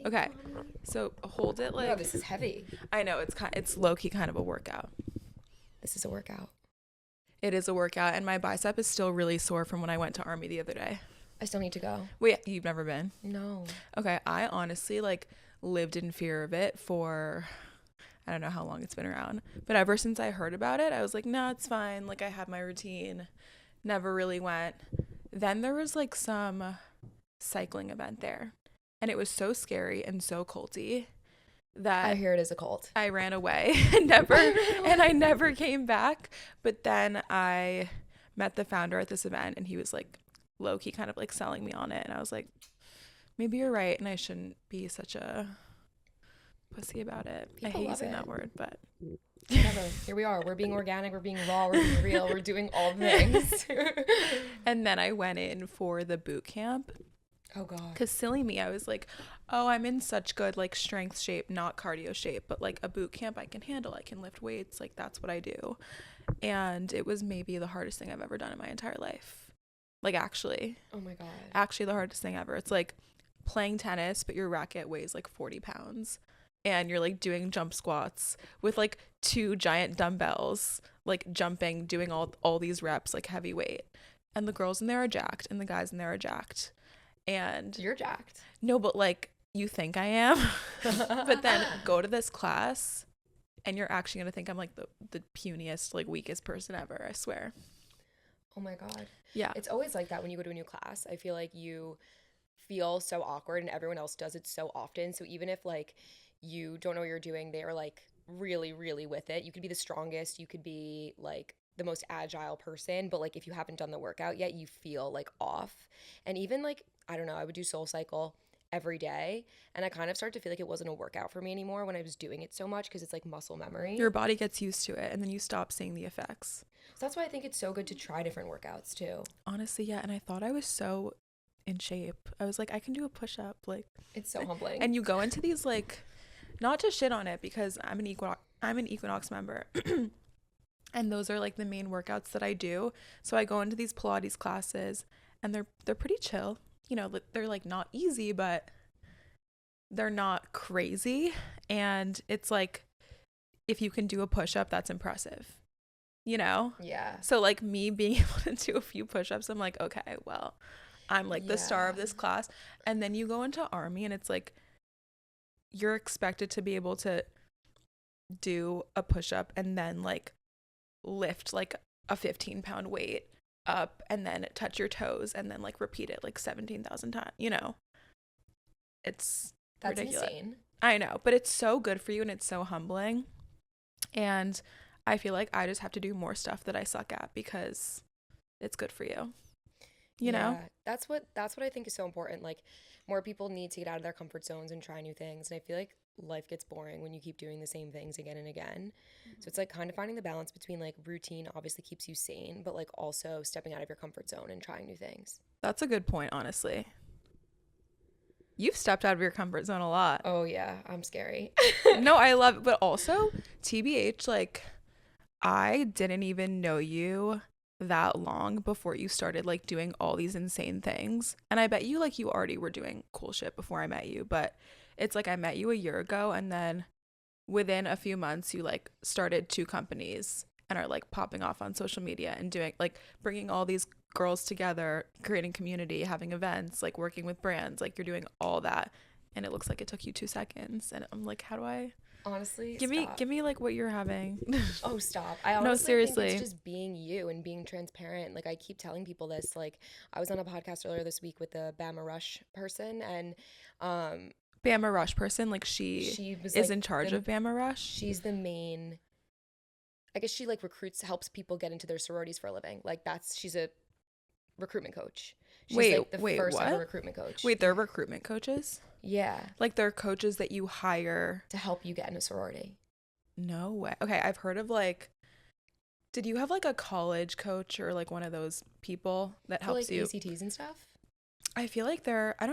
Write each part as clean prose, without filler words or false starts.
Okay, so hold it like. No, this is heavy. I know it's low key kind of a workout. This is a workout. It is a workout, and my bicep is still really sore from when I went to Army the other day. I still need to go. Wait, you've never been? No. Okay, I honestly like lived in fear of it for I don't know how long it's been around, but ever since I heard about it, I was like, no, it's fine. Like I have my routine. Never really went. Then there was like some cycling event there, and it was so scary and so culty that I hear it is a cult. I ran away and I never came back. But then I met the founder at this event, and he was like low key kind of like selling me on it, and I was like, maybe you're right, and I shouldn't be such a pussy about it. I hate using that word, but whatever. Here we are. We're being organic. We're being raw. We're being real. We're doing all the things. And then I went in for the boot camp. Oh God. Because silly me, I was like, oh, I'm in such good like strength shape, not cardio shape, but like a boot camp I can handle. I can lift weights. Like that's what I do. And it was maybe the hardest thing I've ever done in my entire life. Like actually. Oh my God. Actually the hardest thing ever. It's like playing tennis, but your racket weighs like 40 pounds. And you're like doing jump squats with like 2 giant dumbbells, like jumping, doing all these reps, like heavy weight. And the girls in there are jacked and the guys in there are jacked. And you're jacked. No, but like you think I am. But then go to this class and you're actually going to think I'm like the puniest, like weakest person ever, I swear. Oh my God. Yeah. It's always like that when you go to a new class. I feel like you feel so awkward and everyone else does it so often. So even if like you don't know what you're doing, they are like really, really with it. You could be the strongest, you could be like the most agile person, but like if you haven't done the workout yet, you feel like off. And even like, I don't know, I would do Soul Cycle every day, and I kind of started to feel like it wasn't a workout for me anymore when I was doing it so much, because it's like muscle memory. Your body gets used to it and then you stop seeing the effects. So that's why I think it's so good to try different workouts too. Honestly, yeah. And I thought I was so in shape. I was like, I can do a push-up. Like it's so humbling. And you go into these like, not to shit on it, because I'm an Equinox member. And those are like the main workouts that I do. So I go into these Pilates classes and they're pretty chill. You know, they're like not easy, but they're not crazy. And it's like, if you can do a push-up, that's impressive, you know? Yeah. So like me being able to do a few push-ups, I'm like, okay, well, I'm like the star of this class. And then you go into Army and it's like, you're expected to be able to do a push-up and then like lift like a 15-pound weight up and then touch your toes and then like repeat it like 17,000 times, you know. That's ridiculous. Insane. I know, but it's so good for you and it's so humbling. And I feel like I just have to do more stuff that I suck at because it's good for you. You know? That's what I think is so important. Like more people need to get out of their comfort zones and try new things. And I feel like life gets boring when you keep doing the same things again and again. Mm-hmm. So it's like kind of finding the balance between like routine obviously keeps you sane, but like also stepping out of your comfort zone and trying new things. That's a good point, honestly. You've stepped out of your comfort zone a lot. Oh yeah, I'm scary. No, I love it. But also, TBH, like, I didn't even know you that long before you started like doing all these insane things. And I bet you like you already were doing cool shit before I met you, but it's like I met you a year ago and then within a few months you like started 2 companies and are like popping off on social media and doing like bringing all these girls together, creating community, having events, like working with brands. Like you're doing all that and it looks like it took you 2 seconds. And I'm like, how do I honestly give me like what you're having? Oh, stop. I honestly no, seriously think it's just being you and being transparent. Like I keep telling people this. Like I was on a podcast earlier this week with a Bama Rush person, and Bama Rush person, like she was is like in charge of Bama Rush. She's the main, I guess she like helps people get into their sororities for a living. Like she's a recruitment coach. She's like the first ever recruitment coach. Wait, they're recruitment coaches? Yeah. Like they're coaches that you hire to help you get in a sorority. No way. Okay, I've heard of like, did you have like a college coach or like one of those people that helps you? Like ACTs and stuff? I feel like I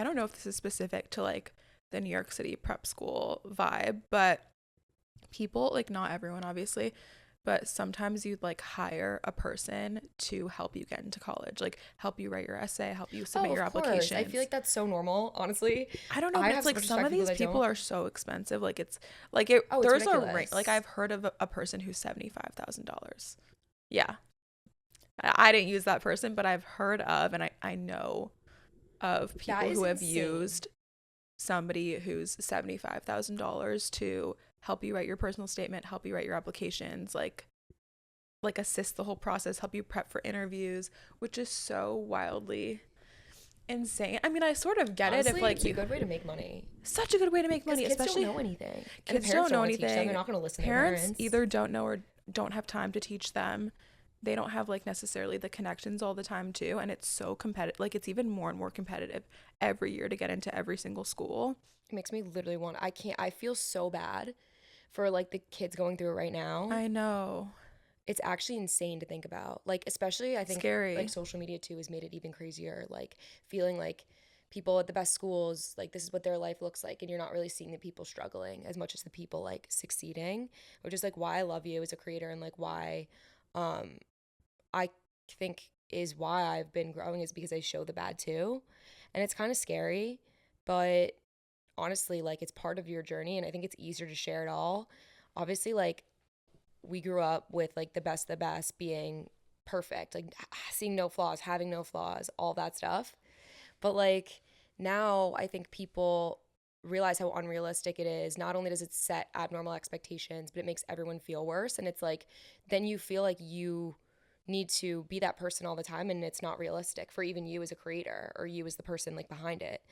don't know if this is specific to like the New York City prep school vibe, but people, like not everyone obviously, but sometimes you'd like hire a person to help you get into college, like help you write your essay, help you submit Oh, your of course. I feel applications. like that's so normal, honestly. I don't know, I but have it's so like much some respect of for people these that people don't. are so expensive. Like it's like it. Oh, it's There's a range. Like ridiculous. I've heard of a person who's $75,000. Yeah, I didn't use that person, but I've heard of, and I know of That people is who have insane. used somebody who's $75,000 to help you write your personal statement, help you write your applications, like assist the whole process, help you prep for interviews, which is so wildly insane. I mean, I sort of get it if Honestly, like it's a you, good way to make money such a good way to make because money, kids don't especially know anything, and the kids parents don't don't know want to teach them. They're anything. not going to listen to their Parents parents. either don't know or don't have time to teach them. They don't have like necessarily the connections all the time too, and it's so competitive. Like it's even more and more competitive every year to get into every single school. It makes me literally want. I can't. I feel so bad for like the kids going through it right now. I know. It's actually insane to think about. Like, especially I think like Scary. social media too has made it even crazier. Like feeling like people at the best schools, like this is what their life looks like, and you're not really seeing the people struggling as much as the people like succeeding, which is like why I love you as a creator and like why um I think is why I've been growing is because I show the bad too. And it's kind of scary, but honestly, like it's part of your journey and I think it's easier to share it all. Obviously, like we grew up with like the best being perfect, like seeing no flaws, having no flaws, all that stuff. But like now I think people realize how unrealistic it is. Not only does it set abnormal expectations, but it makes everyone feel worse. And it's like, then you feel like you need to be that person all the time and it's not realistic for even you as a creator or you as the person like behind it.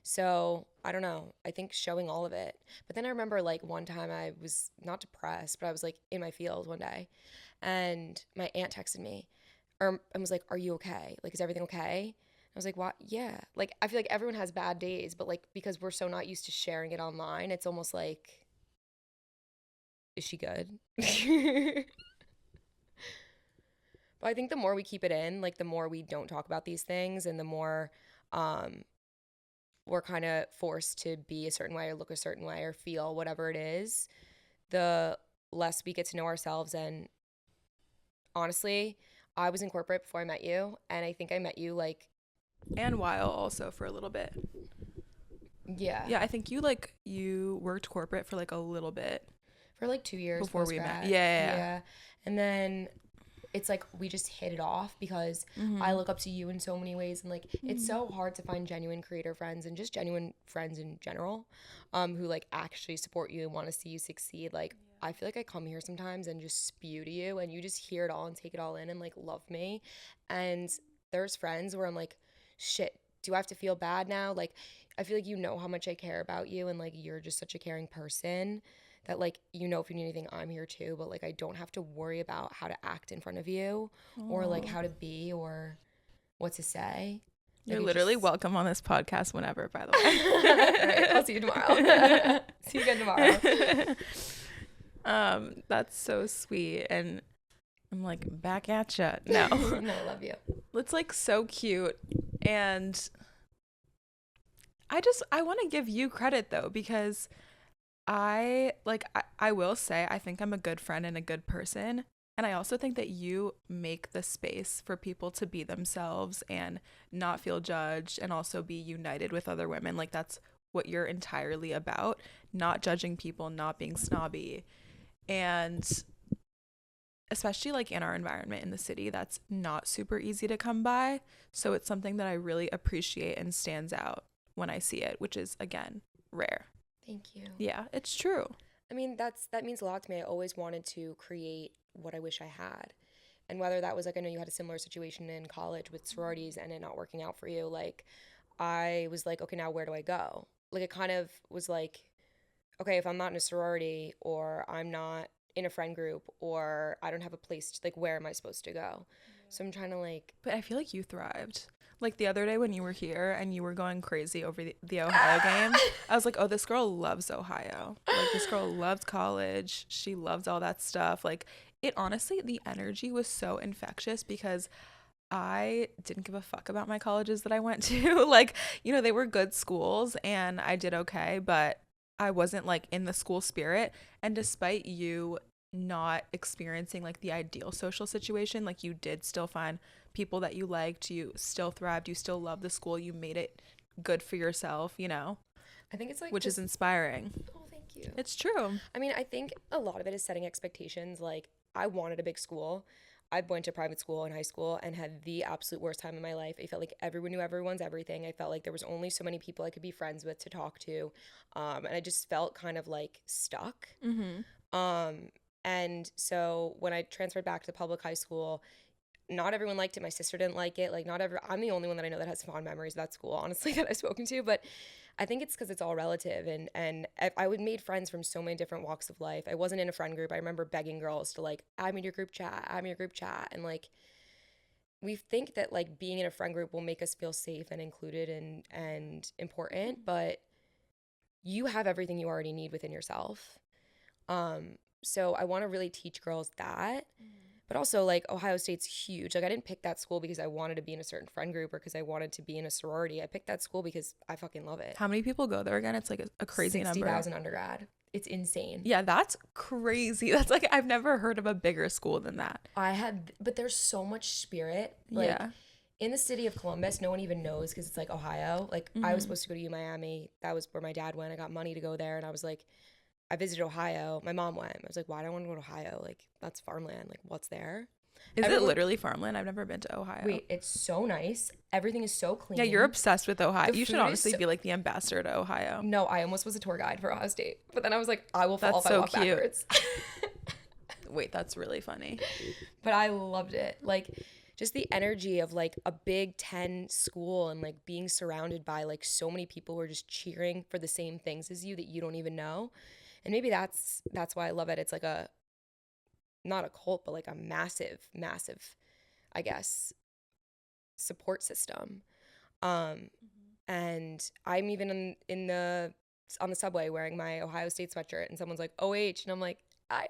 So I don't know. I think showing all of it. But then I remember like one time I was not depressed, but I was like in my field one day and my aunt texted me or and was like, "Are you okay? Like, is everything okay?" I was like, "What? Yeah." Like, I feel like everyone has bad days, but like because we're so not used to sharing it online, it's almost like, is she good? But I think the more we keep it in, like the more we don't talk about these things and the more um we're kind of forced to be a certain way or look a certain way or feel whatever it is, the less we get to know ourselves. And honestly, I was in corporate before I met you, and I think I met you like, And while also for a little bit. yeah, Yeah, I think you worked corporate for like a little bit for like 2 years before post we met. grad. Yeah. Yeah. And then it's like we just hit it off because I Mm-hmm. look up to you in so many ways and like it's so hard to find genuine creator friends and just genuine friends in general who like actually support you and want to see you succeed. Like I feel like I come here sometimes and just spew to you and you just hear it all and take it all in and like love me. And there's friends where I'm like, shit, do I have to feel bad now? Like I feel like you know how much I care about you and like you're just such a caring person that like you know if you need anything I'm here too, but like I don't have to worry about how to act in front of you or like Oh, how to be or what to say. Like you're I literally just welcome on this podcast whenever, by all right, I'll see you tomorrow. the See you again tomorrow. way. That's so sweet, and I'm like back at ya. No, No, I love you. it's like so cute, and I want to give you credit though because I will say I think I'm a good friend and a good person. And I also think that you make the space for people to be themselves and not feel judged and also be united with other women. Like that's what you're entirely about, not judging people, not being snobby. And especially like in our environment in the city, that's not super easy to come by. So it's something that I really appreciate and stands out when I see it, which is again rare. Thank you. Yeah, it's true. I mean, that means a lot to me. I always wanted to create what I wish I had. And whether that was like I know you had a similar situation in college with sororities and it not working out for you, like I was like, okay, now where do I go? Like it kind of was like, okay, if I'm not in a sorority or I'm not in a friend group or I don't have a place to, like where am I supposed to go? So I'm trying to like But I feel like you thrived. Like the other day when you were here and you were going crazy over the Ohio game, I was like, oh, this girl loves Ohio. Like this girl loves college. She loves all that stuff. Like it honestly, the energy was so infectious because I didn't give a fuck about my colleges that I went to. Like, they were good schools and I did okay, but I wasn't like in the school spirit. And despite you not experiencing like the ideal social situation, like you did still find people that you liked, you still thrived, you still love the school, you made it good for yourself, you know, I think it's like which is this. inspiring. Oh, thank you. It's true. I mean, I think a lot of it is setting expectations. Like, I wanted a big school. I went to private school in high school and had the absolute worst time in my life. I felt like everyone knew everyone's everything. I felt like there was only so many people I could be friends with to talk to. And I just felt kind of like stuck. Mm-hmm. Um, and so when I transferred back to public high school, not everyone liked it. My sister didn't like it. Like, I'm the only one that I know that has fond memories of that school, honestly, that I've spoken to. But I think it's because it's all relative. And I would made friends from so many different walks of life. I wasn't in a friend group. I remember begging girls to like, add me to your group chat, add me to your group chat. And like, we think that like being in a friend group will make us feel safe and included and important, but you have everything you already need within yourself. So I want to really teach girls that. But also, like, Ohio State's huge. Like, I didn't pick that school because I wanted to be in a certain friend group or because I wanted to be in a sorority. I picked that school because I fucking love it. How many people go there again? It's like a crazy number. 60,000 undergrad. It's insane. Yeah, that's crazy. That's like, I've never heard of a bigger school than that. But there's so much spirit. Like, Yeah. in the city of Columbus, no one even knows because it's like Ohio. Like, I was supposed to go to U Miami. That was where my dad went. I got money to go there. And I was like, I visited Ohio. My mom went. I was like, why do I want to go to Ohio? Like, that's farmland. Like, what's there? Is it literally farmland? I've never been to Ohio. Wait, it's so nice. Everything is so clean. Yeah, you're obsessed with Ohio. The You should food is honestly be like the ambassador to Ohio. No, I almost was a tour guide for Ohio State. But then I was like, I will fall That's if I so walk cute. backwards. Wait, that's really funny. But I loved it. Like, just the energy of like a Big Ten school and like being surrounded by like so many people who are just cheering for the same things as you that you don't even know. And maybe that's why I love it. It's like a, not a cult, but like a massive, massive, I guess, support system. And I'm even in the on the subway wearing my Ohio State sweatshirt, and someone's like OH, and I'm like, I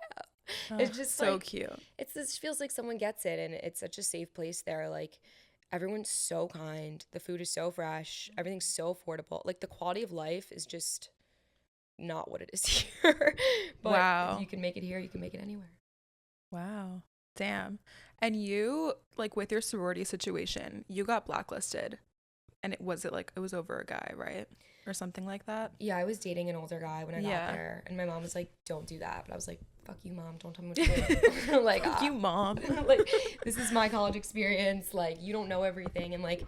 know. It's just so like, cute. this feels like someone gets it, and it's such a safe place there. Like, everyone's so kind, the food is so fresh, everything's so affordable. Like, the quality of life is just not what it is here. But Wow. if you can make it here, you can make it anywhere. Wow. Damn. And you, like, with your sorority situation, you got blacklisted. And it was over a guy, right? Or something like that? Yeah, I was dating an older guy when I got there. And my mom was like, don't do that. But I was like, fuck you, mom. Don't tell me what to do. Like, fuck you, mom. Like, this is my college experience. Like, you don't know everything. And, like,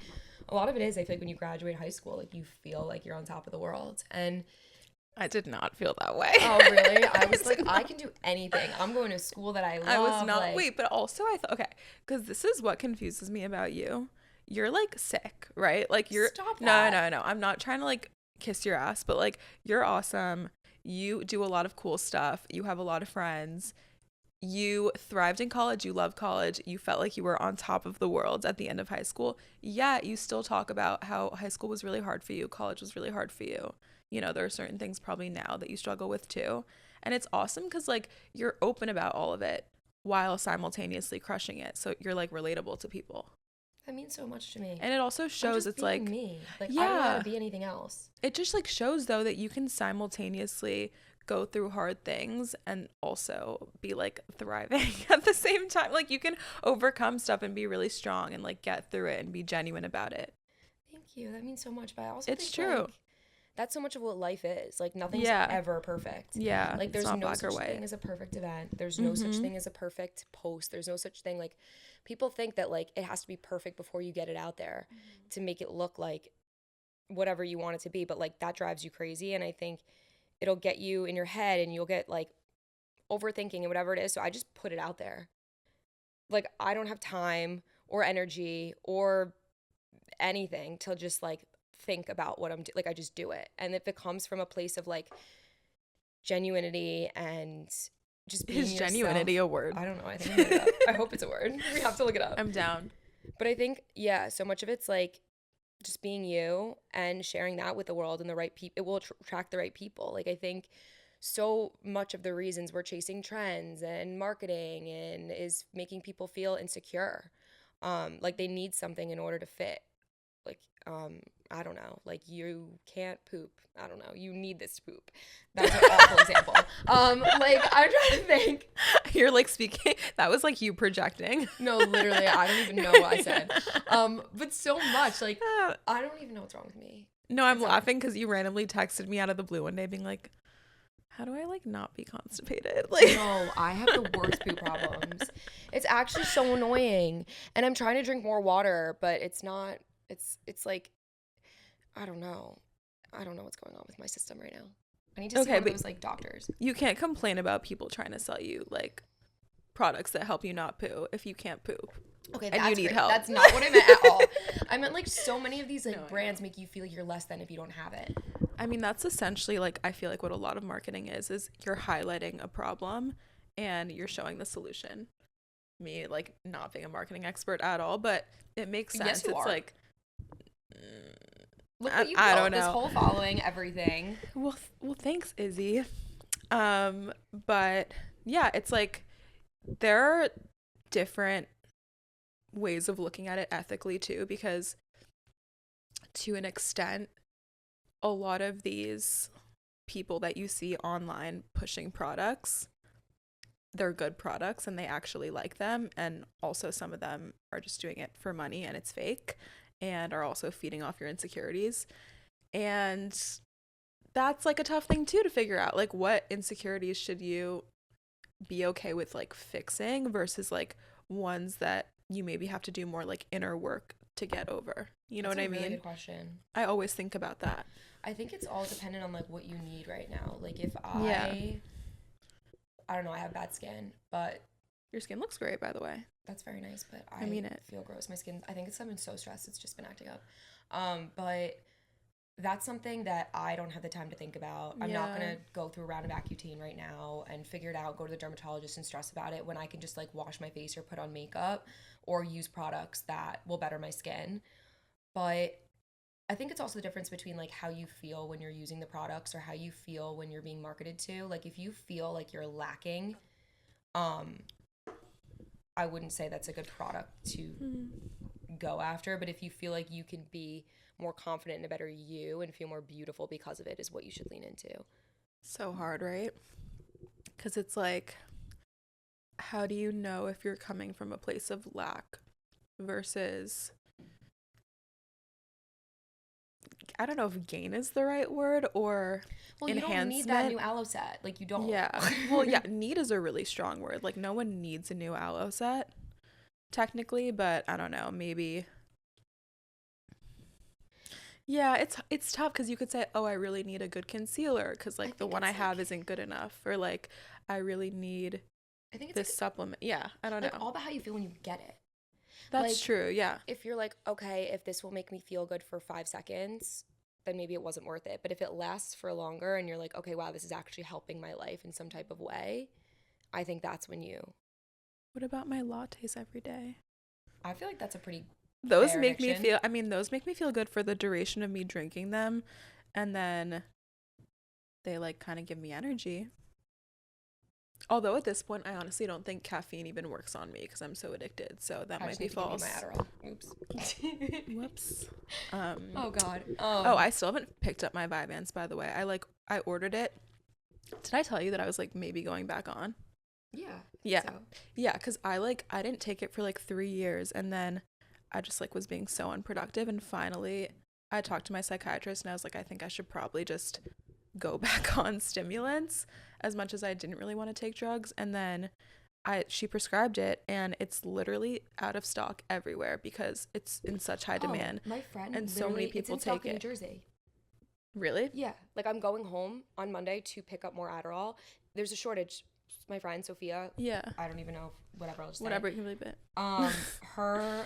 a lot of it is, I feel like when you graduate high school, like, you feel like you're on top of the world. And I did not feel that way. Oh, really? I was like, I can do anything. I'm going to school that I love. I was not. Like, wait, but also I thought, okay, because this is what confuses me about you. You're like sick, right? Like you're. Stop that. No. I'm not trying to like kiss your ass, but like you're awesome. You do a lot of cool stuff. You have a lot of friends. You thrived in college. You love college. You felt like you were on top of the world at the end of high school. Yet you still talk about how high school was really hard for you. College was really hard for you. You know, there are certain things probably now that you struggle with too. And it's awesome because like you're open about all of it while simultaneously crushing it. So you're like relatable to people. that means so much to me. And it also shows it's being like me. Like, yeah. I don't know how to be anything else. It just like shows though that you can simultaneously go through hard things and also be like thriving at the same time. Like you can overcome stuff and be really strong and like get through it and be genuine about it. Thank you. That means so much. But I also It's think, true. like, that's so much of what life is. Like, nothing's ever perfect. Yeah. Like, there's not no black or such white. thing as a perfect event. There's no such thing as a perfect post. There's no such thing. Like, people think that, like, it has to be perfect before you get it out there to make it look like whatever you want it to be. But, like, that drives you crazy. And I think it'll get you in your head and you'll get, like, overthinking and whatever it is. So I just put it out there. Like, I don't have time or energy or anything to just, like, think about what I'm doing. Like, I just do it. And if it comes from a place of like genuinity and just being yourself. Is genuinity a word? I don't know. I think I made it up. I hope it's a word. We have to look it up. I'm down. But I think, yeah, so much of it's like just being you and sharing that with the world and the right people. It will attract the right people. Like, I think so much of the reasons we're chasing trends and marketing and is making people feel insecure. Like they need something in order to fit. like, I don't know, like you can't poop. I don't know. You need this to poop. That's an awful example. Like I'm trying to think. You're like speaking. That was like you projecting. No, literally, I don't even know what I said. But so much, like, I don't even know what's wrong with me. No, I'm laughing because you randomly texted me out of the blue one day being like, how do I like not be constipated? Like, no, I have the worst poop problems. It's actually so annoying. And I'm trying to drink more water, but it's not, it's like, I don't know. I don't know what's going on with my system right now. I need to see one of those like doctors. You can't complain about people trying to sell you like products that help you not poo if you can't poop. Okay, and you need help. That's not what I meant at all. I meant like so many of these like brands make you feel you're less than if you don't have it. I mean, that's essentially like I feel like what a lot of marketing is you're highlighting a problem and you're showing the solution. Me like not being a marketing expert at all, but it makes sense. Yes, you it's are. like look what you I built, don't know. this whole following, everything. Well, thanks, Izzy. But yeah, it's like there are different ways of looking at it ethically too, because to an extent, a lot of these people that you see online pushing products, they're good products and they actually like them, and also some of them are just doing it for money and it's fake and are also feeding off your insecurities. And that's like a tough thing too to figure out, like what insecurities should you be okay with like fixing versus like ones that you maybe have to do more like inner work to get over. You know what I mean? That's a really good question. I always think about that. I think it's all dependent on like what you need right now. Like if I don't know, I have bad skin, but your skin looks great, by the way. That's very nice, but I mean it. Feel gross. My skin, I think it's I've been so stressed, it's just been acting up. But that's something that I don't have the time to think about. I'm not gonna go through a round of Accutane right now and figure it out, go to the dermatologist and stress about it when I can just like wash my face or put on makeup or use products that will better my skin. But I think it's also the difference between like how you feel when you're using the products or how you feel when you're being marketed to. Like if you feel like you're lacking, I wouldn't say that's a good product to go after. But if you feel like you can be more confident and a better you and feel more beautiful because of it, is what you should lean into. So hard, right? Because it's like, how do you know if you're coming from a place of lack versus, I don't know if gain is the right word, or enhancement. You don't need that new aloe set. Like, you don't. Yeah. Well, yeah, need is a really strong word. Like, no one needs a new aloe set, technically, but I don't know, maybe. Yeah, it's tough because you could say, oh, I really need a good concealer because, like, the one I have isn't good enough. Or, like, I really need this supplement. Yeah, I don't know. All about how you feel when you get it. That's true, yeah. If you're like, okay, if this will make me feel good for 5 seconds, then maybe it wasn't worth it. But if it lasts for longer and you're like, okay, wow, this is actually helping my life in some type of way, I think that's when you. What about my lattes every day? I feel like that's a pretty those make me feel, I mean, those make me feel good for the duration of me drinking them. And then they like kind of give me energy. Although at this point, I honestly don't think caffeine even works on me because I'm so addicted. So that might be false. I just need to give me my Adderall. Oops. Whoops. Oh God. I still haven't picked up my Vyvanse, by the way. I ordered it. Did I tell you that I was like maybe going back on? Yeah. Yeah. So. Yeah, because I didn't take it for like 3 years, and then I just like was being so unproductive, and finally I talked to my psychiatrist and I was like, I think I should probably just go back on stimulants, as much as I didn't really want to take drugs. And then she prescribed it, and it's literally out of stock everywhere because it's in such high demand. My friend, and so many people take it. In New Jersey. Really? Yeah. Like, I'm going home on Monday to pick up more Adderall. There's a shortage. My friend Sophia. Yeah. I don't even know whatever I'll just say. Whatever, you can believe it. Her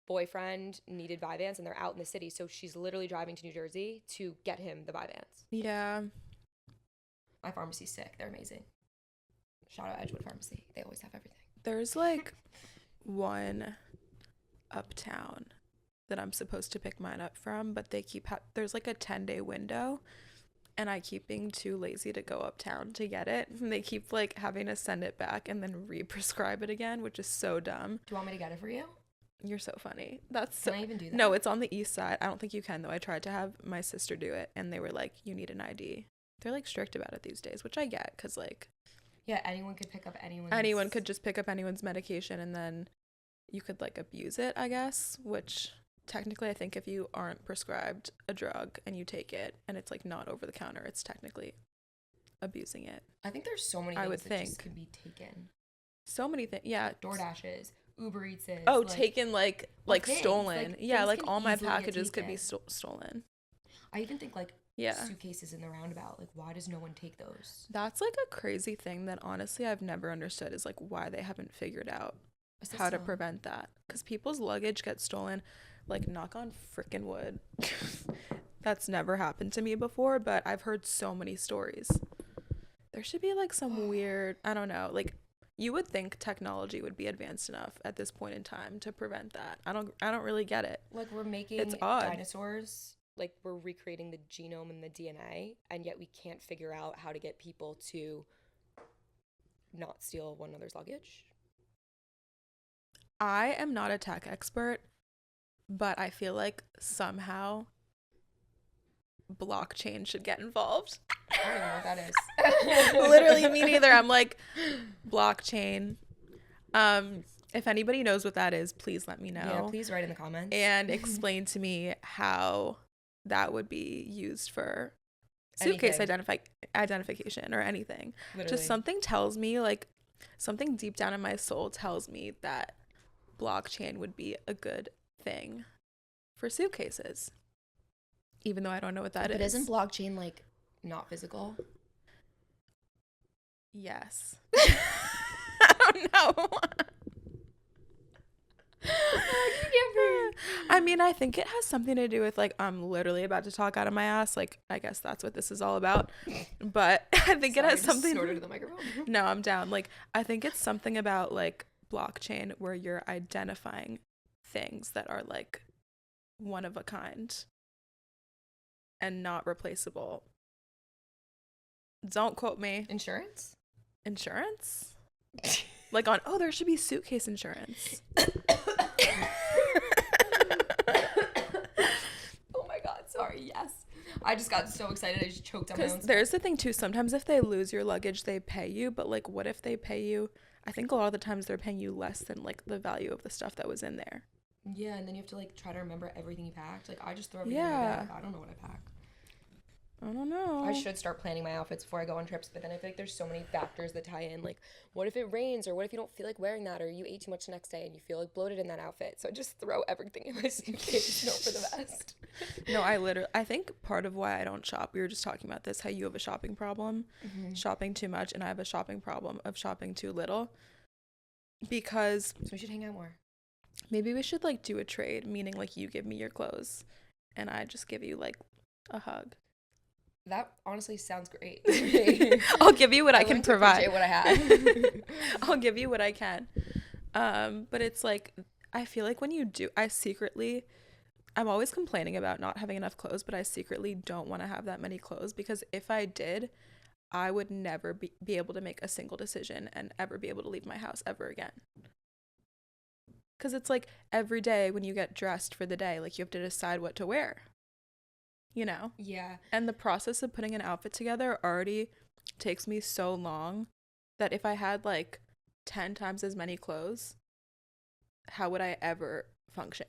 boyfriend needed Vyvanse, and they're out in the city, so she's literally driving to New Jersey to get him the Vyvanse. Yeah. My pharmacy's sick. They're amazing. Shout out Edgewood Pharmacy. They always have everything. There's like one uptown that I'm supposed to pick mine up from, but they keep there's like a 10-day window, and I keep being too lazy to go uptown to get it, and they keep like having to send it back and then re-prescribe it again, which is so dumb. Do you want me to get it for you? You're so funny. That's Can I even do that? No, it's on the east side. I don't think you can though. I tried to have my sister do it and they were like, you need an ID. They're like strict about it these days, which I get because like Yeah, anyone could pick up anyone's. anyone could just pick up anyone's medication and then you could like abuse it, I guess, which technically I think if you aren't prescribed a drug and you take it and it's like not over the counter, it's technically abusing it. I think there's so many I things would that think. just could be taken. So many things. Yeah. DoorDashes, Uber Eats. Oh, like, taken like things, stolen. like, yeah, like can all my easily get packages could be taken. stolen. I even think like Yeah. suitcases in the roundabout. Like, why does no one take those? That's like a crazy thing that honestly I've never understood is like why they haven't figured out A how to system. prevent that. Because people's luggage gets stolen, like knock on freaking wood. That's never happened to me before, but I've heard so many stories. There should be like some weird, I don't know, like you would think technology would be advanced enough at this point in time to prevent that. I don't really get it. Like, we're making It's odd. dinosaurs. Like, we're recreating the genome and the DNA, and yet we can't figure out how to get people to not steal one another's luggage. I am not a tech expert, but I feel like somehow blockchain should get involved. I don't even know what that is. Literally, me neither. I'm like, blockchain. If anybody knows what that is, please let me know. Yeah, please write in the comments. And explain to me how that would be used for suitcase identification or anything. Literally. Just something tells me, like, something deep down in my soul tells me that blockchain would be a good thing for suitcases. Even though I don't know what that is. But isn't blockchain, like, not physical? Yes. I don't know. I mean, I think it has something to do with like I'm literally about to talk out of my ass. Like, I guess that's what this is all about. But I think it has something. Snorted to the microphone. No, I'm down. Like, I think it's something about like blockchain where you're identifying things that are like one of a kind and not replaceable. Don't quote me. Insurance? Insurance? Like on, oh, there should be suitcase insurance. Oh my god, sorry, yes. I just got so excited I just choked on my own Because stuff. there's the thing too, sometimes if they lose your luggage, they pay you, but like what if they pay you? I think a lot of the times they're paying you less than like the value of the stuff that was in there. Yeah, and then you have to like try to remember everything you packed. Like, I just throw everything in my bag. I don't know what I pack. I don't know. I should start planning my outfits before I go on trips, but then I feel like there's so many factors that tie in. Like, what if it rains, or what if you don't feel like wearing that, or you ate too much the next day and you feel like bloated in that outfit? So I just throw everything in my suitcase, hope for the best. No, I think part of why I don't shop, we were just talking about this, how you have a shopping problem, shopping too much, and I have a shopping problem of shopping too little. Because So we should hang out more. maybe we should like do a trade, meaning like you give me your clothes and I just give you like a hug. That honestly sounds great. I'll give you what I can like to provide. appreciate what I have. I'll give you what I can. But it's like, I feel like when you do, I'm always complaining about not having enough clothes, but I secretly don't want to have that many clothes because if I did, I would never be able to make a single decision and ever be able to leave my house ever again. Because it's like every day when you get dressed for the day, like you have to decide what to wear. You know? Yeah. And the process of putting an outfit together already takes me so long that if I had like 10 times as many clothes, how would I ever function?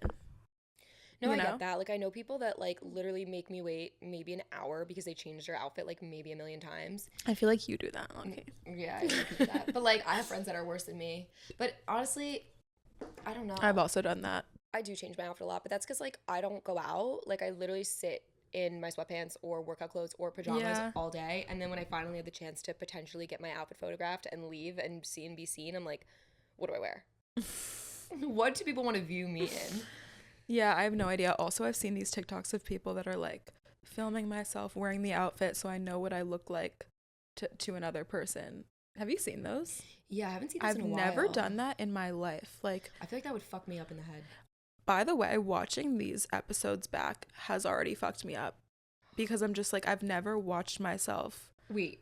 No, You I know? get that. Like, I know people that like literally make me wait maybe an hour because they changed their outfit like maybe a million times. I feel like you do that. Okay. Yeah, I know people do that. But like, I have friends that are worse than me. But honestly, I don't know. I've also done that. I do change my outfit a lot, but that's because like I don't go out. Like, I literally sit in my sweatpants or workout clothes or pajamas all day, and then when I finally have the chance to potentially get my outfit photographed and leave and be seen, I'm like, what do I wear? What do people want to view me in? Yeah, I have no idea. Also, I've seen these TikToks of people that are like filming myself wearing the outfit so I know what I look like to another person. Have you seen those? Yeah, I haven't seen this in a while. I've never done that in my life. Like, I feel like that would fuck me up in the head. by the way, watching these episodes back has already fucked me up because I'm just like, I've never watched myself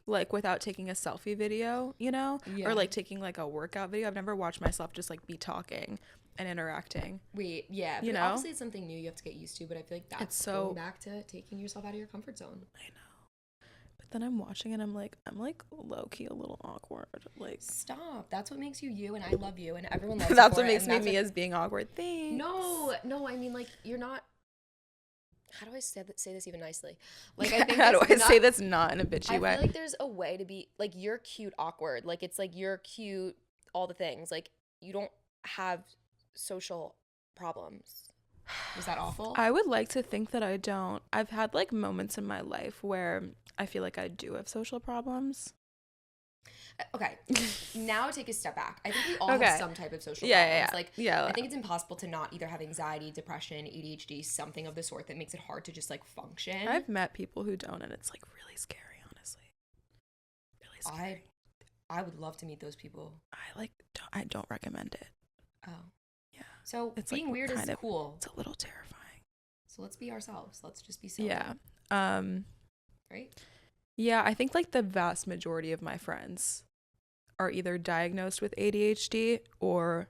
like without taking a selfie video, you know, or like taking like a workout video. I've never watched myself just like be talking and interacting. Wait, yeah, You but know? obviously it's something new you have to get used to, but I feel like that's It's so going back to taking yourself out of your comfort zone. I know. But then I'm watching and I'm like low key a little awkward. Like Stop. That's what makes you you, and I love you, and everyone loves you that's for what it, makes and me that's me what... as being awkward. Thanks. No, I mean, like, you're not... How do I say this even nicely? Like, I think How do I not... say this not in a bitchy I way? feel like there's a way to be, like, you're cute awkward. Like, it's like you're cute, all the things. Like, you don't have social problems. Is that awful? I would like to think that I don't. I've had like moments in my life where I feel like I do have social problems. Okay, now take a step back. I think we all Okay. have some type of social Yeah, problems. yeah. Like, Yeah. I think it's impossible to not either have anxiety, depression, ADHD, something of the sort that makes it hard to just like function. I've met people who don't, and it's like really scary, honestly. Really scary. I would love to meet those people. I don't recommend it. Oh, Yeah. so It's being like weird is cool. It's a little terrifying. So let's be ourselves. Let's just be silly. Yeah. Right? Yeah, I think like the vast majority of my friends are either diagnosed with ADHD or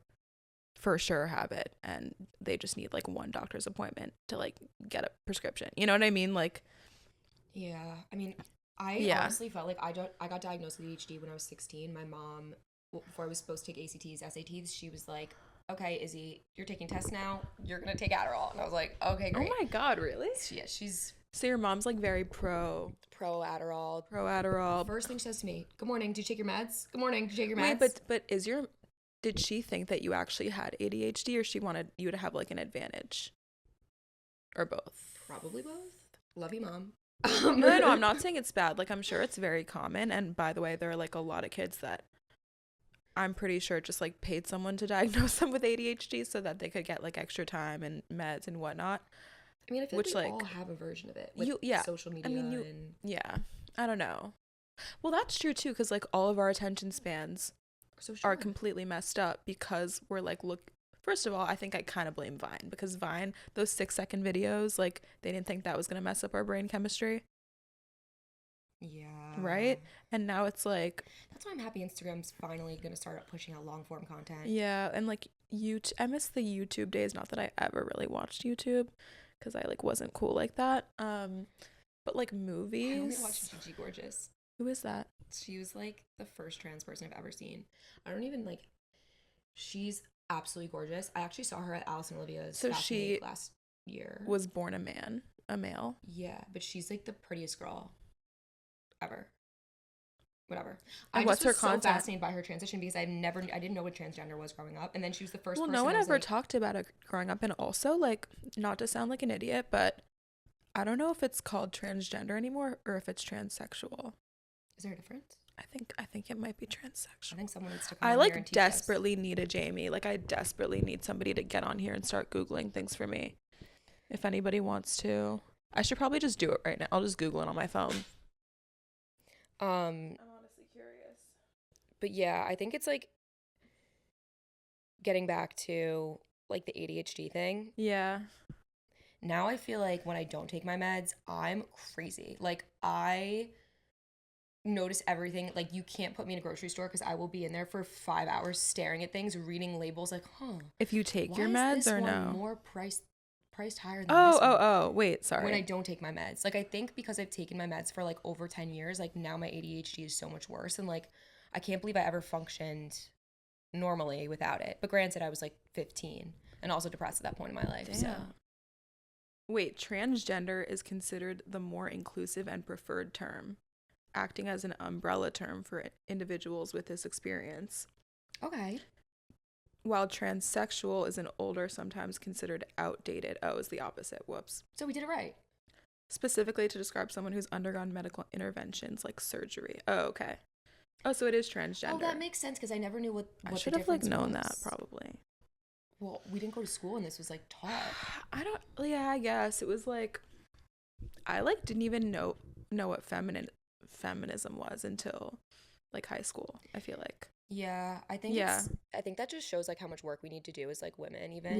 for sure have it, and they just need like one doctor's appointment to like get a prescription. You know what I mean? Like, yeah. I mean, I honestly felt like I got diagnosed with ADHD when I was 16. My mom, before I was supposed to take ACTs, SATs, she was like, okay, Izzy, you're taking tests now. You're going to take Adderall. And I was like, okay, great. oh my God, really? Yeah, she's So your mom's like very pro Adderall. Adderall. First thing she says to me, good morning, did you take your meds? Good morning, did you take your meds? Wait, but did she think that you actually had ADHD, or she wanted you to have like an advantage? Or both? Probably both. Love you, Mom. No, I'm not saying it's bad. Like, I'm sure it's very common. And by the way, there are like a lot of kids that I'm pretty sure just like paid someone to diagnose them with ADHD so that they could get like extra time and meds and whatnot. I mean, I feel like we all have a version of it with social media. I mean, yeah, I don't know. Well, that's true too, because like all of our attention spans are completely messed up because we're like, look, first of all, I think I kind of blame Vine, because Vine, those 6-second videos, like they didn't think that was going to mess up our brain chemistry. Yeah. Right? And now it's like... That's why I'm happy Instagram's finally going to start pushing out long form content. Yeah, and like I miss the YouTube days. Not that I ever really watched YouTube, because I like wasn't cool like that. But like movies... I only watched Gigi Gorgeous. Who is that? She was like the first trans person I've ever seen. I don't even like... She's absolutely gorgeous. I actually saw her at Alice and Olivia's Fashion Week last year. Was born a male. Yeah, but she's like the prettiest girl ever. Whatever. And I what's just was her content? So fascinated by her transition because I didn't know what transgender was growing up, and then she was the first. Well, person no one ever like, talked about it growing up, and also like, not to sound like an idiot, but I don't know if it's called transgender anymore or if it's transsexual. Is there a difference? I think it might be transsexual. I think someone needs to come I on like here and teach desperately need a Jamie. Like, I desperately need somebody to get on here and start Googling things for me. If anybody wants to, I should probably just do it right now. I'll just Google it on my phone. I'm honestly curious. But yeah, I think it's like getting back to like the ADHD thing. Yeah. Now I feel like when I don't take my meds, I'm crazy. Like, I notice everything. Like, you can't put me in a grocery store because I will be in there for 5 hours staring at things, reading labels like, if you take your why meds is this or one no? more priced higher than this one? Wait, sorry. When I don't take my meds. Like, I think because I've taken my meds for like over 10 years, like now my ADHD is so much worse, and like I can't believe I ever functioned normally without it. But granted, I was like 15 and also depressed at that point in my life. Damn. So wait, transgender is considered the more inclusive and preferred term, acting as an umbrella term for individuals with this experience. okay. While transsexual is an older, sometimes considered outdated. Oh, is the opposite. Whoops. So we did it right. Specifically to describe someone who's undergone medical interventions like surgery. Oh, okay. Oh, so it is transgender. Oh, that makes sense because I never knew what I the should have like difference known was. that probably. Well, we didn't go to school and this was like taught. I guess it was like, I like didn't even know what feminism was until like high school, I feel like. Yeah, I think that just shows like how much work we need to do as like women, even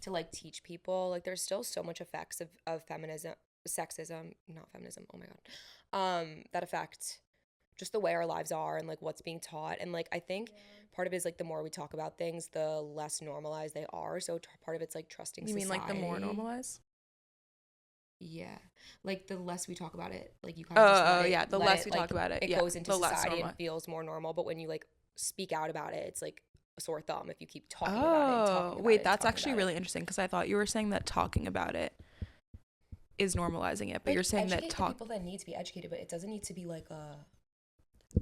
to like teach people. Like, there's still so much effects of feminism, sexism, not feminism, oh my god, that affect just the way our lives are and like what's being taught. And like I think part of it is like the more we talk about things, the less normalized they are. So part of it's like trusting You mean society. like the more normalized? Yeah, like the less we talk about it, like you kind of just let it, yeah, the less we talk about it, it yeah, goes into the less society normal. and feels more normal. But when you like speak out about it, it's like a sore thumb if you keep talking about it and talking about Wait, it and that's talking actually about really it. interesting because I thought you were saying that talking about it is normalizing it, but Like you're saying that educate the people that need to be educated, but it doesn't need to be like a.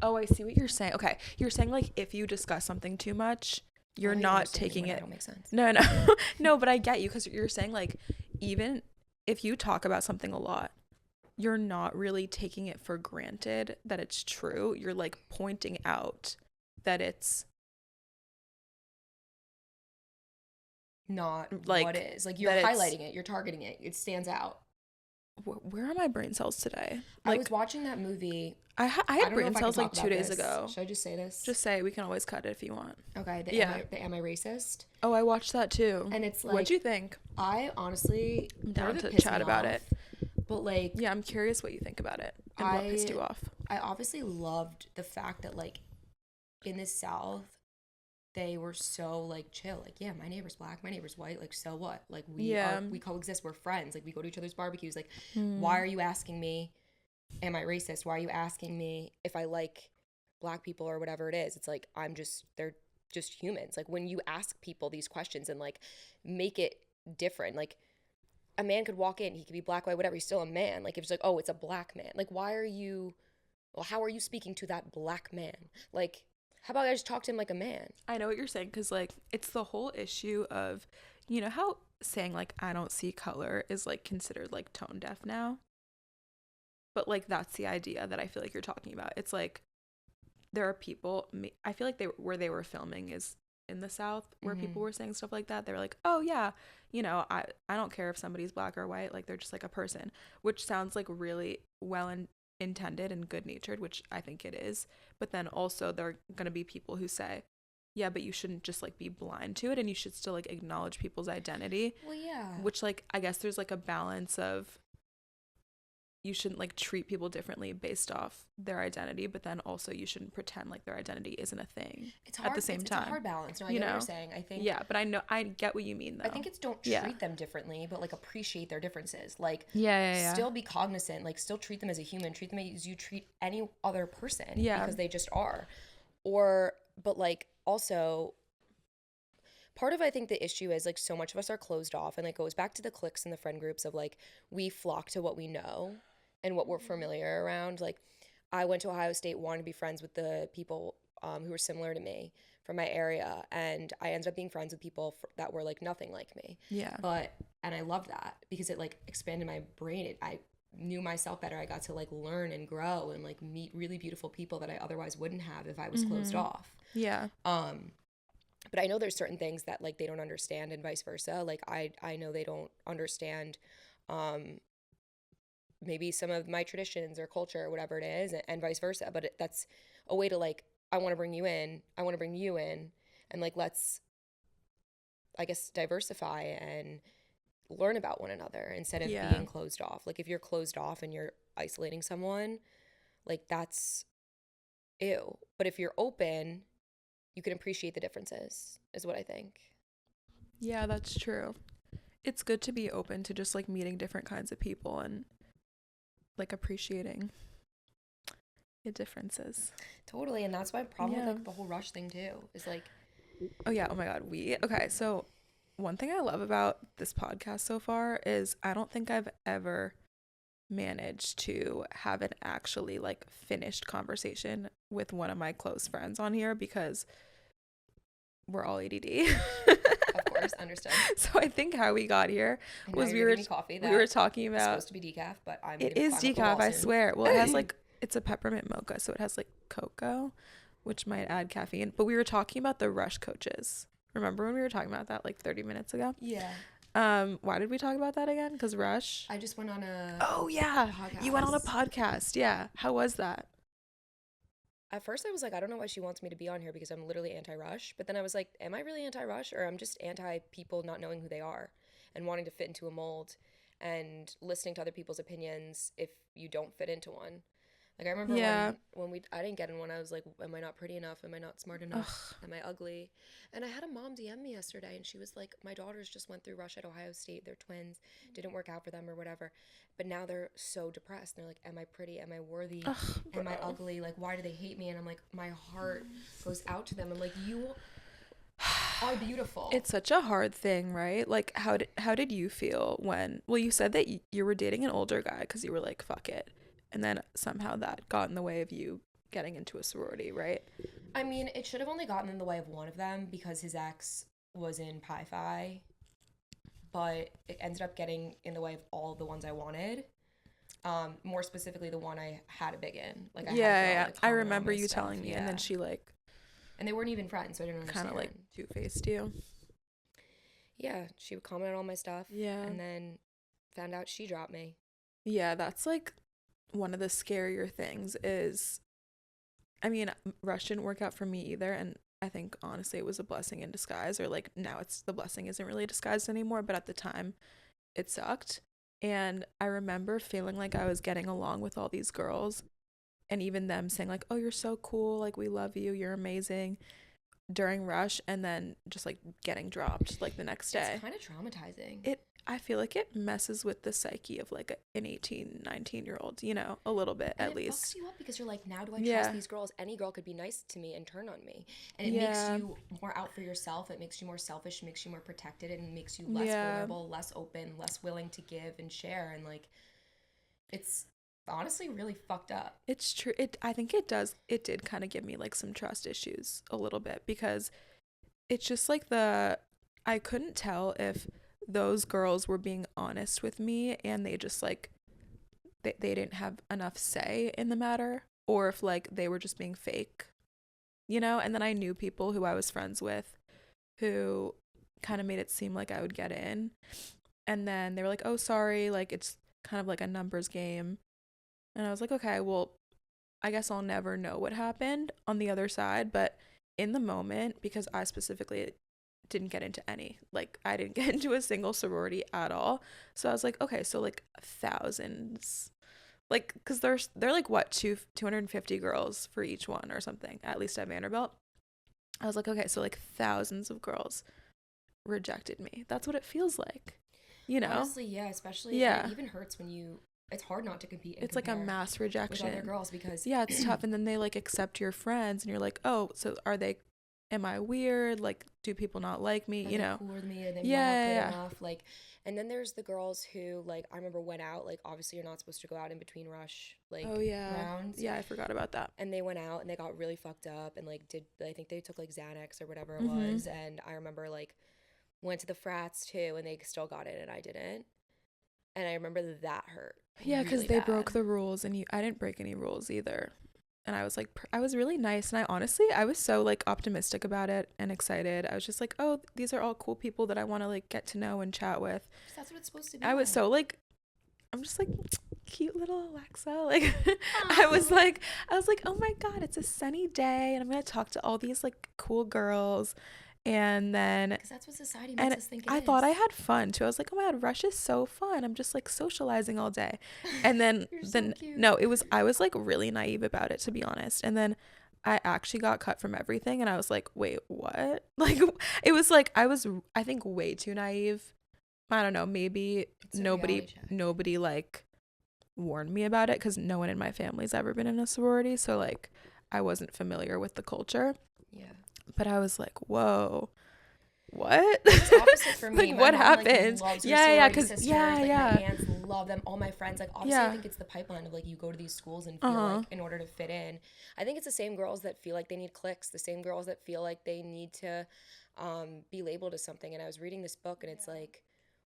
Oh, I see what you're saying. Okay, you're saying like if you discuss something too much, you're not taking it. I don't make sense. No, no, no. But I get you because you're saying like even if you talk about something a lot, you're not really taking it for granted that it's true. You're like pointing out that it's Not like what is like you're highlighting it, you're targeting it, it stands out. Where are my brain cells today? Like, I Like was watching that movie. I had brain cells like 2 days this. ago. Should I just say this? Just say, we can always cut it if you want. Okay, Am I Racist? Oh, I watched that too. And it's like, what'd you think? I honestly, I'm down to piss chat me about off, it. But like, Yeah, I'm curious what you think about it and what pissed you off. I obviously loved the fact that like in the South, they were so like chill. Like, yeah, my neighbor's black, my neighbor's white. Like, so what? Like, we coexist. We're friends. Like, we go to each other's barbecues. Like, why are you asking me, am I racist? Why are you asking me if I like black people or whatever it is? It's like, they're just humans. Like, when you ask people these questions and like make it different, like a man could walk in, he could be black, white, whatever. He's still a man. Like, if it's like, oh, it's a black man. Like, how are you speaking to that black man? Like, how about I just talk to him like a man? I know what you're saying because, like, it's the whole issue of, you know, how saying, like, I don't see color is, like, considered, like, tone deaf now. But, like, that's the idea that I feel like you're talking about. It's, like, there are people, I feel like where they were filming is in the South, where people were saying stuff like that. They were like, oh, yeah, you know, I don't care if somebody's black or white. Like, they're just, like, a person, which sounds, like, really intended and good natured, which I think it is. But then also there are gonna be people who say, yeah, but you shouldn't just like be blind to it and you should still like acknowledge people's identity. Well, yeah. Which like I guess there's like a balance of you shouldn't like treat people differently based off their identity, but then also you shouldn't pretend like their identity isn't a thing. It's hard, at the same time. It's a hard balance. No, I get what you're saying. I think. Yeah, but I get what you mean though. I think it's don't treat them differently, but like appreciate their differences. Like still be cognizant. Like still treat them as a human. Treat them as you treat any other person. Yeah. Because they just are. But like also. Part of I think the issue is like so much of us are closed off, and it goes back to the cliques and the friend groups of like we flock to what we know and what we're familiar around. Like I went to Ohio State, wanted to be friends with the people who were similar to me from my area, and I ended up being friends with people that were like nothing like me. Yeah. And I love that because it like expanded my brain. I knew myself better. I got to like learn and grow and like meet really beautiful people that I otherwise wouldn't have if I was closed off. Yeah. But I know there's certain things that like they don't understand and vice versa. Like I know they don't understand maybe some of my traditions or culture or whatever it is, and vice versa. But that's a way to like, I want to bring you in, and like let's, I guess, diversify and learn about one another instead of being closed off. Like if you're closed off and you're isolating someone, like that's ew. But if you're open, you can appreciate the differences, is what I think. Yeah, that's true. It's good to be open to just like meeting different kinds of people and like appreciating the differences. Totally. And that's my problem with like the whole Rush thing too, is like, oh yeah, oh my god, okay, so one thing I love about this podcast so far is I don't think I've ever managed to have an actually like finished conversation with one of my close friends on here because we're all ADD. Of course, understood. So I think how we got here was we were talking about, it's supposed to be decaf, but it is decaf, I swear. Well, it has like, it's a peppermint mocha, so it has like cocoa, which might add caffeine. But we were talking about the Rush coaches. Remember when we were talking about that like 30 minutes ago? Yeah. Why did we talk about that again? Because Rush? I just went on a podcast. You went on a podcast. Yeah. How was that? At first I was like, I don't know why she wants me to be on here because I'm literally anti-Rush. But then I was like, am I really anti-Rush, or I'm just anti-people not knowing who they are and wanting to fit into a mold and listening to other people's opinions if you don't fit into one? Like I remember Yeah. when I didn't get in one, I was like, am I not pretty enough? Am I not smart enough? Ugh. Am I ugly? And I had a mom DM me yesterday, and she was like, my daughters just went through Rush at Ohio State. They're twins, didn't work out for them or whatever, but now they're so depressed. And they're like, am I pretty? Am I worthy? Ugh, Am I bro. ugly? Like, why do they hate me? And I'm like, my heart goes out to them. I'm like, you are beautiful. It's such a hard thing, right? Like, how did you feel when? Well, you said that you were dating an older guy because you were like, fuck it, and then somehow that got in the way of you getting into a sorority, right? I mean, it should have only gotten in the way of one of them because his ex was in Pi Phi, but it ended up getting in the way of all the ones I wanted. More specifically, the one I had a big in. Like I had a Yeah, girl yeah. like I comment on all remember my you stuff. telling me, and then Yeah, she like and they weren't even friends, so I didn't kind understand. of like two-faced you. Yeah, she would comment on all my stuff, Yeah. and then found out she dropped me. Yeah, that's like one of the scarier things is, I mean, Rush didn't work out for me either, and I think honestly it was a blessing in disguise, or like now it's the blessing isn't really disguised anymore, but at the time it sucked. And I remember feeling like I was getting along with all these girls, and even them saying like, "Oh, you're so cool, like we love you, you're amazing," during Rush, and then just like getting dropped like the next It's day. kind of traumatizing. I feel like it messes with the psyche of like an 18, 19-year-old, you know, a little bit And at it fucks least. you up because you're like, now do I trust Yeah. these girls? Any girl could be nice to me and turn on me. And it makes Yeah. you more out for yourself. It makes you more selfish, makes you more protected, and makes you less Yeah. vulnerable, less open, less willing to give and share. And like, it's honestly really fucked up. It's true. I think it did kind of give me like some trust issues a little bit because it's just like I couldn't tell if those girls were being honest with me and they just like they didn't have enough say in the matter, or if like they were just being fake, you know? And then I knew people who I was friends with who kind of made it seem like I would get in. And then they were like, "Oh, sorry, like it's kind of like a numbers game." And I was like, "Okay, well, I guess I'll never know what happened on the other side." But in the moment, because I specifically didn't get into any, like I didn't get into a single sorority at all. So I was like, okay, so like thousands, like because they're like what 250 girls for each one or something, at least at Vanderbilt. I was like, okay, so like thousands of girls rejected me. That's what it feels like, you know? Honestly, yeah, especially, and it Yeah. even hurts when it's hard not to compete and It's like a compare mass with other rejection. girls because Yeah, it's tough. And then they like accept your friends and you're like, oh, so am I weird? Like, do people not like me? are You they know? cooler than me? Are they Yeah, not yeah, good yeah. enough? Like, and then there's the girls who, like, I remember went out. Like, obviously, you're not supposed to go out in between rush, Oh like, yeah. rounds. Yeah, I forgot about that. And they went out and they got really fucked up and, like, I think they took, like, Xanax or whatever it Mhm. was. And I remember, like, went to the frats too and they still got in and I didn't. And I remember that hurt Yeah, cuz really they broke bad. the rules and I didn't break any rules either. And I was like I was really nice, and I honestly I was so like optimistic about it and excited. I was just like, "Oh, these are all cool people that I want to like get to know and chat with." 'Cause that's what it's supposed to be I was like. so like I'm just like cute little Alexa. Like Aw. I was like, "Oh my God, it's a sunny day and I'm going to talk to all these like cool girls." And then Because that's what society makes and us think it I thought is. I had fun too. I was like, "Oh my God, Rush is so fun. I'm just like socializing all day." And then You're so then cute. no, I was like really naive about it, to be honest. And then I actually got cut from everything and I was like, "Wait, what?" Like it was like I think way too naive. I don't know, maybe It's a reality check. nobody like warned me about it cuz no one in my family's ever been in a sorority, so like I wasn't familiar with the culture. Yeah. But I was like, "Whoa. What?" It was opposite for Like me. My what mom like happened? loves her Yeah, yeah, sorority cuz sisters. yeah, Like my yeah. aunts love them. All my friends. Like obviously, I Yeah. think it's the pipeline of like you go to these schools and feel Uh-huh. like in order to fit in. I think it's the same girls that feel like they need clicks. The same girls that feel like they need to be labeled as something. And I was reading this book, and it's like,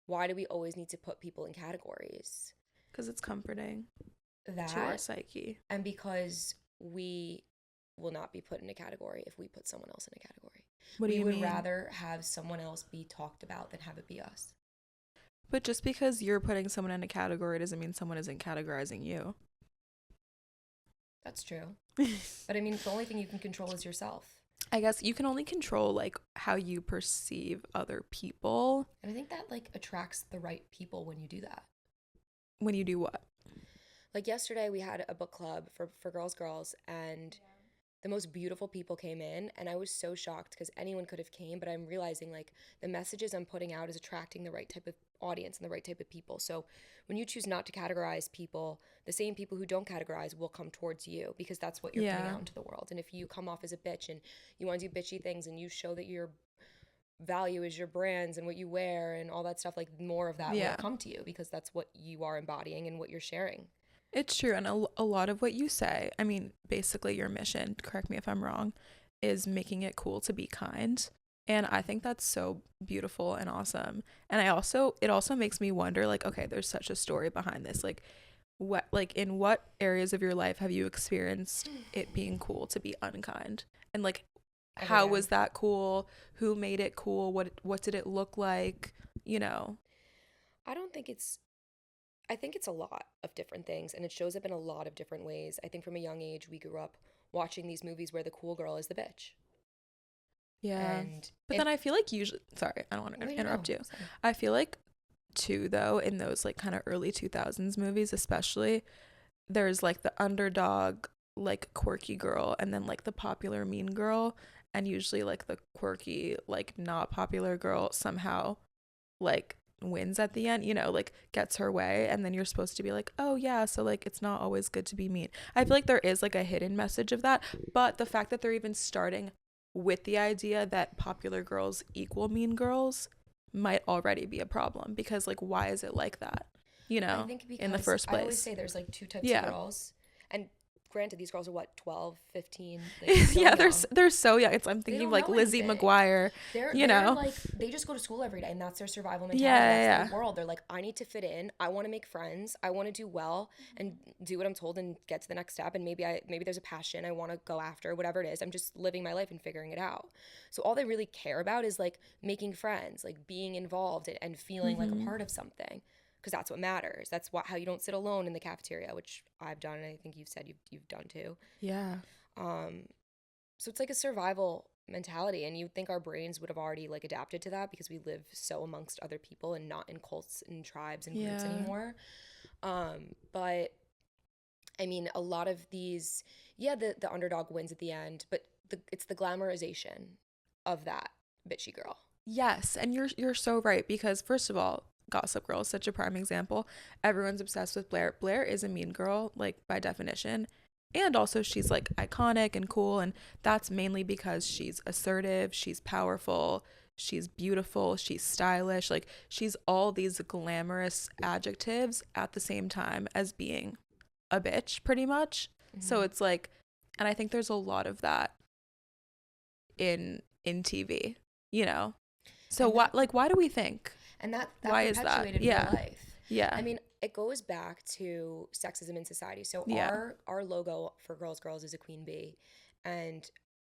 why do we always need to put people in categories? Cuz it's comforting to our That psyche. and because we will not be put in a category if we put someone else in a category. What do We you would mean? rather have someone else be talked about than have it be us. But just because you're putting someone in a category doesn't mean someone isn't categorizing you. That's true. But I mean, the only thing you can control is yourself. I guess you can only control like how you perceive other people. And I think that like attracts the right people when you do that. When you do what? Like yesterday we had a book club for girls, and the most beautiful people came in, and I was so shocked because anyone could have came, but I'm realizing like the messages I'm putting out is attracting the right type of audience and the right type of people. So when you choose not to categorize people, the same people who don't categorize will come towards you because that's what you're putting Yeah. out into the world. And if you come off as a bitch and you want to do bitchy things and you show that your value is your brands and what you wear and all that stuff, like more of that will Yeah. come to you because that's what you are embodying and what you're sharing. It's true. And a lot of what you say, I mean, basically your mission, correct me if I'm wrong, is making it cool to be kind. And I think that's so beautiful and awesome. And it also makes me wonder, like, okay, there's such a story behind this. Like, in what areas of your life have you experienced it being cool to be unkind? And like, Every how day. was that cool? Who made it cool? What did it look like? You know? I don't think it's I think it's a lot of different things and it shows up in a lot of different ways. I think from a young age we grew up watching these movies where the cool girl is the bitch. Yeah. And But if then I feel like usually, sorry, I don't want no, to you know, interrupt you. sorry. I feel like too though in those like kind of early 2000s movies especially, there's like the underdog like quirky girl and then like the popular mean girl, and usually like the quirky like not popular girl somehow like wins at the end, you know, like gets her way, and then you're supposed to be like, oh yeah, so like it's not always good to be mean. I feel like there is like a hidden message of that, but the fact that they're even starting with the idea that popular girls equal mean girls might already be a problem, because like why is it like that, you I know, think in the because first I always place? say there's like two types of Yeah. girls. And granted, these girls are what, 12, 15, like so Yeah, young. they're so young. I'm They thinking of don't like know Lizzie anything. McGuire, you They're know. like they just go to school every day and that's their survival Yeah, mentality. That's their yeah, world. They're like, I need to fit in. I want to make friends. I want to do well and do what I'm told and get to the next step. And maybe there's a passion I want to go after, whatever it is. I'm just living my life and figuring it out. So all they really care about is like making friends, like being involved and yeah. feeling like a part of something. Because that's what matters. That's how you don't sit alone in the cafeteria, which I've done, and I think you've said you've done too. Yeah. Um, so it's like a survival mentality, and you'd think our brains would have already like adapted to that because we live so amongst other people and not in cults and tribes and groups Yeah. anymore. But I mean, a lot of these, yeah, the underdog wins at the end, but it's the glamorization of that bitchy girl. Yes, and you're so right, because first of all, Gossip Girl is such a prime example. Everyone's obsessed with Blair. Blair is a mean girl, like by definition. And also she's like iconic and cool, and that's mainly because she's assertive, she's powerful, she's beautiful, she's stylish. Like she's all these glamorous adjectives at the same time as being a bitch pretty much. So Mm-hmm. it's like, and I think there's a lot of that in TV, you know. So And that why do we think? and that Why is that? perpetuated real Yeah. life. Yeah. I mean, it goes back to sexism in society. So Yeah. our logo for girls is a queen bee, and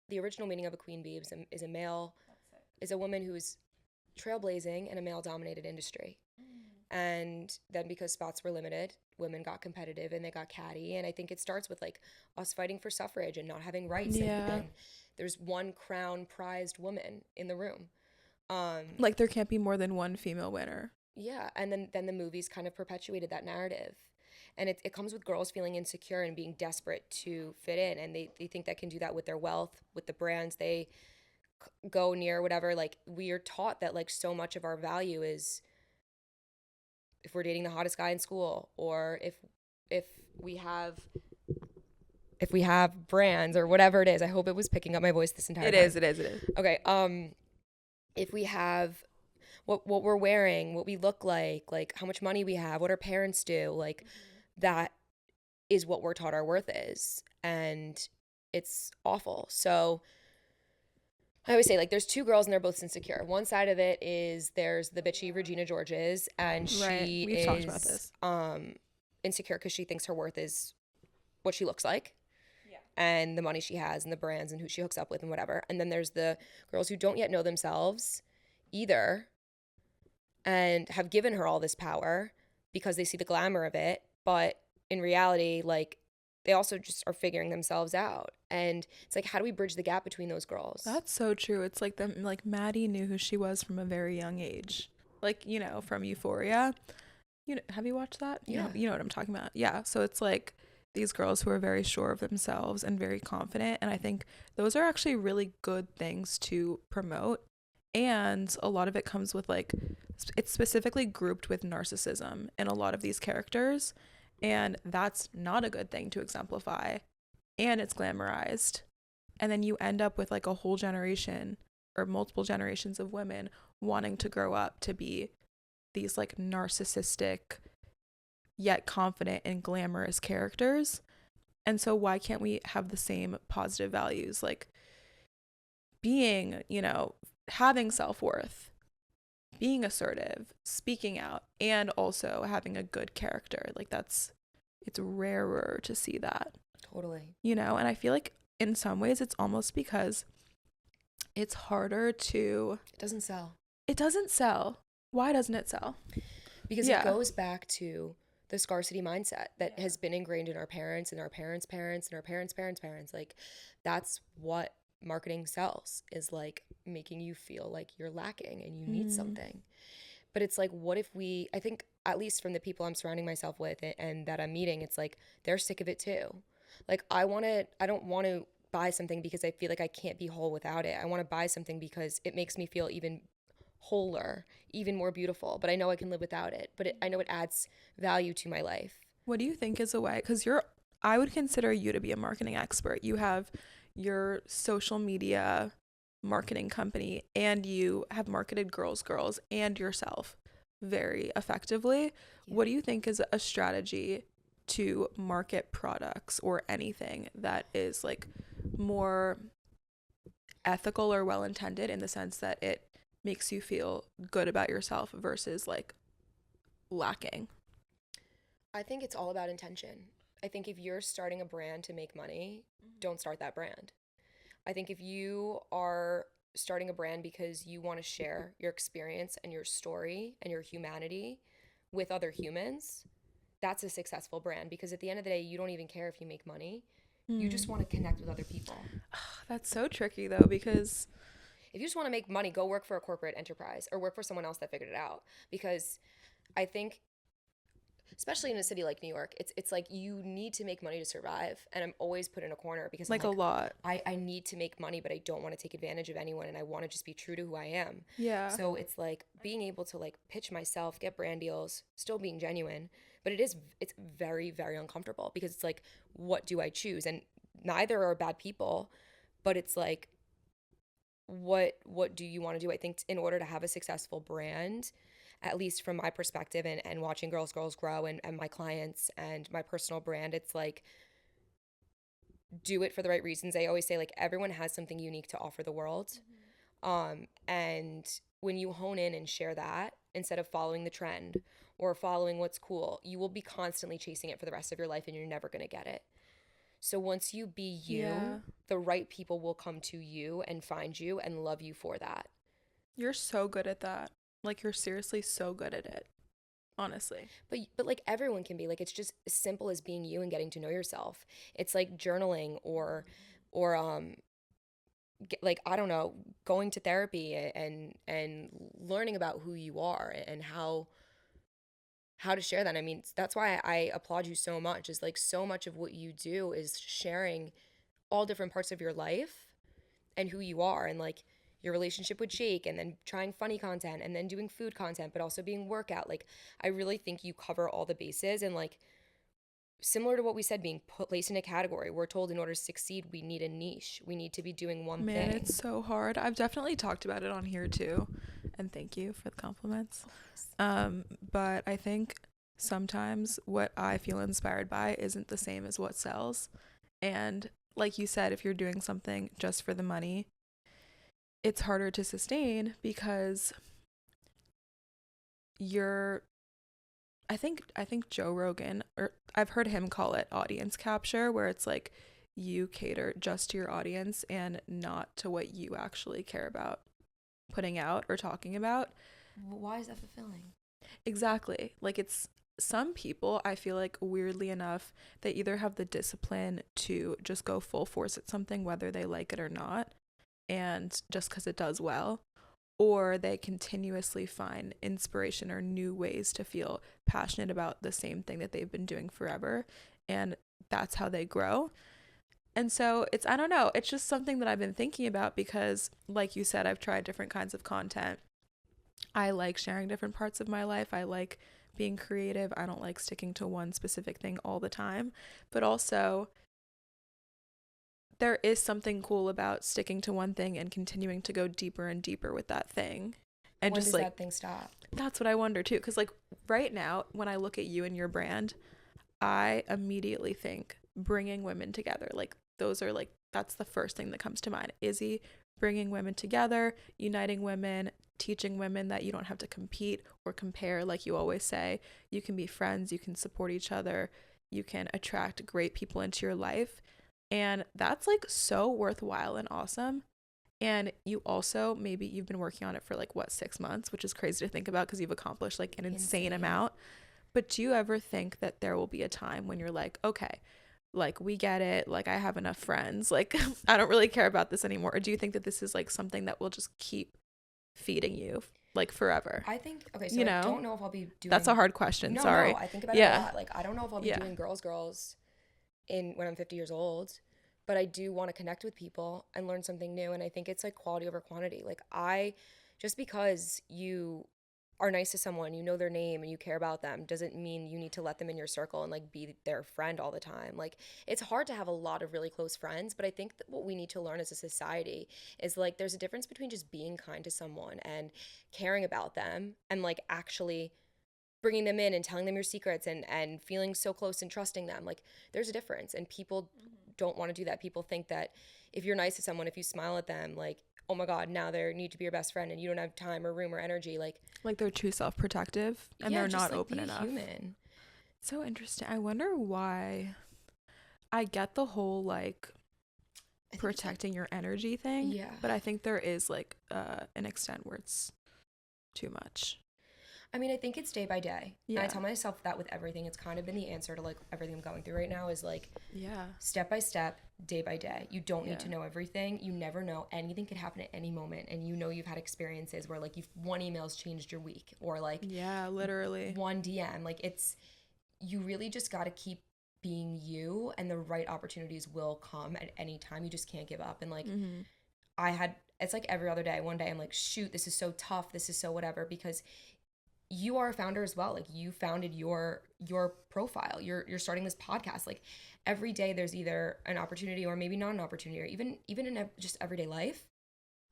the original meaning of a queen bee is a male is a woman who's trailblazing in a male dominated industry. And then because spots were limited, women got competitive and they got catty. And I think it starts with like us fighting for suffrage and not having rights. Yeah. And there's one crown prized woman in the room. Like there can't be more than one female winner. Yeah, and then the movies kind of perpetuated that narrative. And it comes with girls feeling insecure and being desperate to fit in. And they think that can do that with their wealth, with the brands they go near, whatever. Like, we are taught that, like, so much of our value is if we're dating the hottest guy in school, or if we have if we have brands or whatever it is. I hope it was picking up my voice this entire It time. is, it is, it is. Okay. If we have what we're wearing, what we look like how much money we have, what our parents do, like that is what we're taught our worth is, and it's awful. So I always say, like, there's two girls and they're both insecure. One side of it is there's the bitchy Regina Georges, and Right. she We've talked about is this. insecure because she thinks her worth is what she looks like and the money she has and the brands and who she hooks up with and whatever. And then there's the girls who don't yet know themselves either and have given her all this power because they see the glamour of it, but in reality, like, they also just are figuring themselves out. And it's like, how do we bridge the gap between those girls? That's so true. It's like them, like Maddie knew who she was from a very young age. Like, you know, from Euphoria. You know, have you watched that? Yeah. You know what I'm talking about. Yeah. So it's like these girls who are very sure of themselves and very confident. And I think those are actually really good things to promote. And a lot of it comes with like, it's specifically grouped with narcissism in a lot of these characters. And that's not a good thing to exemplify. And it's glamorized. And then you end up with like a whole generation or multiple generations of women wanting to grow up to be these like narcissistic yet confident and glamorous characters. And so why can't we have the same positive values, like being, you know, having self-worth, being assertive, speaking out, and also having a good character? Like it's rarer to see that. Totally. You know, and I feel like in some ways it's almost because it's harder to, It doesn't sell. it doesn't sell. Why doesn't it sell? Because it goes back to the scarcity mindset that has been ingrained in our parents and our parents' parents and our parents' parents' parents. Like, that's what marketing sells, is like making you feel like you're lacking and you need something. But it's like, what if we, I think, at least from the people I'm surrounding myself with and that I'm meeting, it's like they're sick of it too. Like, I don't want to buy something because I feel like I can't be whole without it. I want to buy something because it makes me feel even wholer, even more beautiful, but I know I can live without it. But I know it adds value to my life. What do you think is a way? Because I would consider you to be a marketing expert. You have your social media marketing company and you have marketed Girls and yourself very effectively. Yeah. What do you think is a strategy to market products or anything that is like more ethical or well intended in the sense that it makes you feel good about yourself versus like lacking? I think it's all about intention. I think if you're starting a brand to make money, don't start that brand. I think if you are starting a brand because you want to share your experience and your story and your humanity with other humans, that's a successful brand, because at the end of the day, you don't even care if you make money. You just want to connect with other people. That's so tricky though, because If you just want to make money, go work for a corporate enterprise or work for someone else that figured it out. Because I think, especially in a city like New York, it's like you need to make money to survive. And I'm always put in a corner because like I'm a like, lot. I need to make money, but I don't want to take advantage of anyone, and I want to just be true to who I am. Yeah. So it's like being able to like pitch myself, get brand deals, still being genuine, but it's very, very uncomfortable because it's like, what do I choose? And neither are bad people, but it's like, what do you want to do? I think in order to have a successful brand, at least from my perspective and watching girls grow and my clients and my personal brand, it's like, do it for the right reasons. I always say, like, everyone has something unique to offer the world. And when you hone in and share that instead of following the trend or following what's cool, you will be constantly chasing it for the rest of your life and you're never going to get it. So once you be you, Yeah. the right people will come to you and find you and love you for that. You're so good at that. Like, you're seriously so good at it. Honestly. But like, everyone can be, like, it's just as simple as being you and getting to know yourself. It's like journaling or like, I don't know, going to therapy and learning about who you are and how to share that. I mean, that's why I applaud you so much. Is like, so much of what you do is sharing all different parts of your life and who you are, and like your relationship with Jake, and then trying funny content, and then doing food content, but also being workout. Like, I really think you cover all the bases, and like, similar to what we said, being placed in a category, we're told in order to succeed, we need a niche. We need to be doing one Man, thing. it's so hard. I've definitely talked about it on here too. And thank you for the compliments. But I think sometimes what I feel inspired by isn't the same as what sells. And like you said, if you're doing something just for the money, it's harder to sustain because you're I think Joe Rogan, or I've heard him call it audience capture, where it's like you cater just to your audience and not to what you actually care about putting out or talking about. Why is that fulfilling? Exactly. Like, it's some people, I feel like, weirdly enough, they either have the discipline to just go full force at something whether they like it or not, and just because it does well, or they continuously find inspiration or new ways to feel passionate about the same thing that they've been doing forever, and that's how they grow. And so it's, I don't know, it's just something that I've been thinking about because, like you said, I've tried different kinds of content. I like sharing different parts of my life. I like being creative. I don't like sticking to one specific thing all the time. But also, there is something cool about sticking to one thing and continuing to go deeper and deeper with that thing. And When just does like, that thing stop? that's what I wonder too. Because, like, right now, when I look at you and your brand, I immediately think bringing women together. Like, those are like, that's the first thing that comes to mind. Izzi, bringing women together, uniting women, teaching women that you don't have to compete or compare, like you always say. You can be friends, you can support each other, you can attract great people into your life. And that's like so worthwhile and awesome. And you also, maybe you've been working on it for like what, 6 months, which is crazy to think about because you've accomplished like an insane amount. But do you ever think that there will be a time when you're like, okay, like we get it, like I have enough friends, like I don't really care about this anymore? Or do you think that this is like something that will just keep feeding you like forever? I think, okay, so You I know, don't know if I'll be doing. that's a hard question. No, Sorry. no, I think about it a Yeah. lot. Like, I don't know if I'll be Yeah. doing girls in when I'm 50 years old, but I do want to connect with people and learn something new. And I think it's like quality over quantity. Like, just because you are nice to someone, you know their name and you care about them, doesn't mean you need to let them in your circle and like be their friend all the time. Like, it's hard to have a lot of really close friends, but I think that what we need to learn as a society is like there's a difference between just being kind to someone and caring about them and like actually bringing them in and telling them your secrets and feeling so close and trusting them. Like, there's a difference, and people don't want to do that. People think that if you're nice to someone, if you smile at them, like, oh my god, now they need to be your best friend and you don't have time or room or energy. Like they're too self-protective and yeah, they're just not like open be enough. human. So interesting. I wonder why. I get the whole like protecting your energy thing, Yeah. but I think there is like an extent where it's too much. I mean, I think it's day by day. Yeah. And I tell myself that with everything. It's kind of been the answer to like everything I'm going through right now is like Yeah. step by step, day by day. You don't need Yeah. to know everything. You never know. Anything could happen at any moment. And you know you've had experiences where like one email's changed your week or like Yeah, literally. one DM. Like, you really just got to keep being you, and the right opportunities will come at any time. You just can't give up. And like it's like every other day. One day I'm like, shoot, this is so tough. This is so whatever, because you are a founder as well. Like, you founded your profile. You're starting this podcast. Like, every day there's either an opportunity or maybe not an opportunity, or even in just everyday life.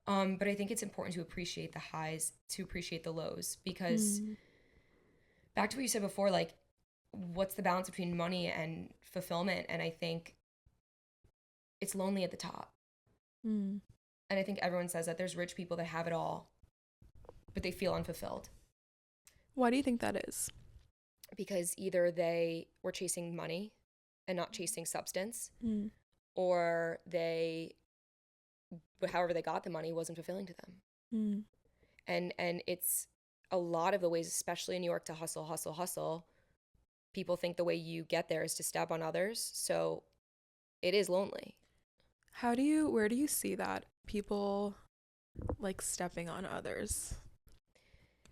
But I think it's important to appreciate the highs, to appreciate the lows, because back to what you said before, like, what's the balance between money and fulfillment? And I think it's lonely at the top. And I think everyone says that there's rich people that have it all, but they feel unfulfilled. Why do you think that is? Because either they were chasing money and not chasing substance, or however they got the money wasn't fulfilling to them. And it's a lot of the ways, especially in New York, to hustle. People think the way you get there is to step on others. So it is lonely. Where do you see that? People like stepping on others.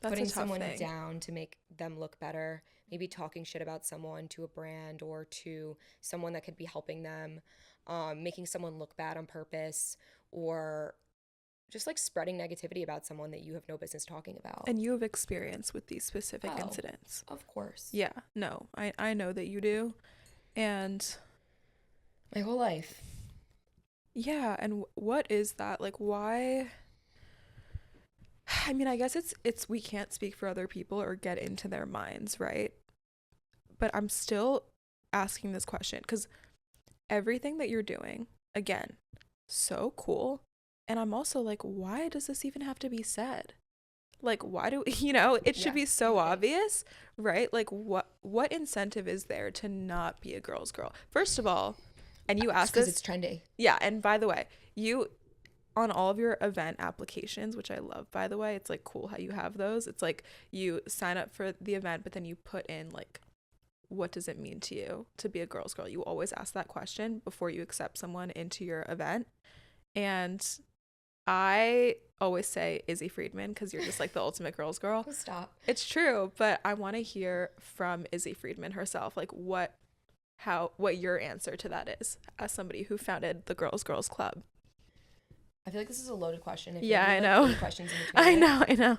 That's putting a tough someone thing. down to make them look better, maybe talking shit about someone to a brand or to someone that could be helping them, making someone look bad on purpose, or just like spreading negativity about someone that you have no business talking about. And you have experience with these specific incidents. Of course. Yeah, no, I know that you do. And my whole life. Yeah, and what is that? Like, why? I mean, I guess it's we can't speak for other people or get into their minds, right? But I'm still asking this question because everything that you're doing, again, so cool. And I'm also like, why does this even have to be said? Like, why do it should be so obvious, right? Like, what incentive is there to not be a girl's girl? First of all, and you asked this because it's trendy. Yeah, and by the way, you on all of your event applications, which I love, by the way, it's like cool how you have those. It's like you sign up for the event, but then you put in like, what does it mean to you to be a girl's girl? You always ask that question before you accept someone into your event. And I always say Izzy Friedman because you're just like the ultimate girl's girl. Oh, stop. It's true, but I want to hear from Izzy Friedman herself, like what your answer to that is as somebody who founded the Girls Club. I feel like this is a loaded question. Yeah, I like know. 8 questions in between. I know.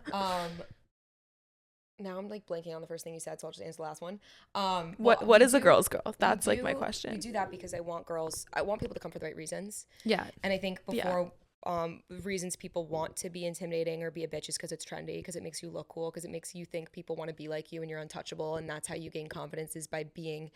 Now I'm like blanking on the first thing you said, so I'll just answer the last one. What is a girl's girl? That's like my question. We do that because I want people to come for the right reasons. Yeah. And I think before reasons people want to be intimidating or be a bitch is because it's trendy, because it makes you look cool, because it makes you think people want to be like you and you're untouchable, and that's how you gain confidence, is by being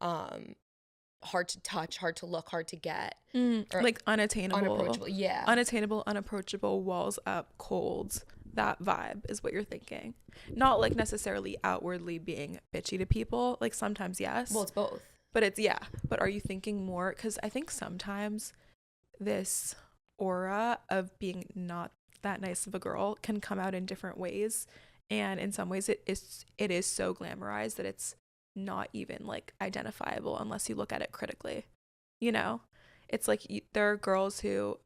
hard to touch, hard to look, hard to get. Like unapproachable. Yeah. Unattainable, unapproachable, walls up, cold. That vibe is what you're thinking. Not like necessarily outwardly being bitchy to people. Like sometimes, yes. Well, it's both. But it's, yeah. But are you thinking more? Because I think sometimes this aura of being not that nice of a girl can come out in different ways. And in some ways it is so glamorized that it's not even like identifiable unless you look at it critically. You know? It's like there are girls who,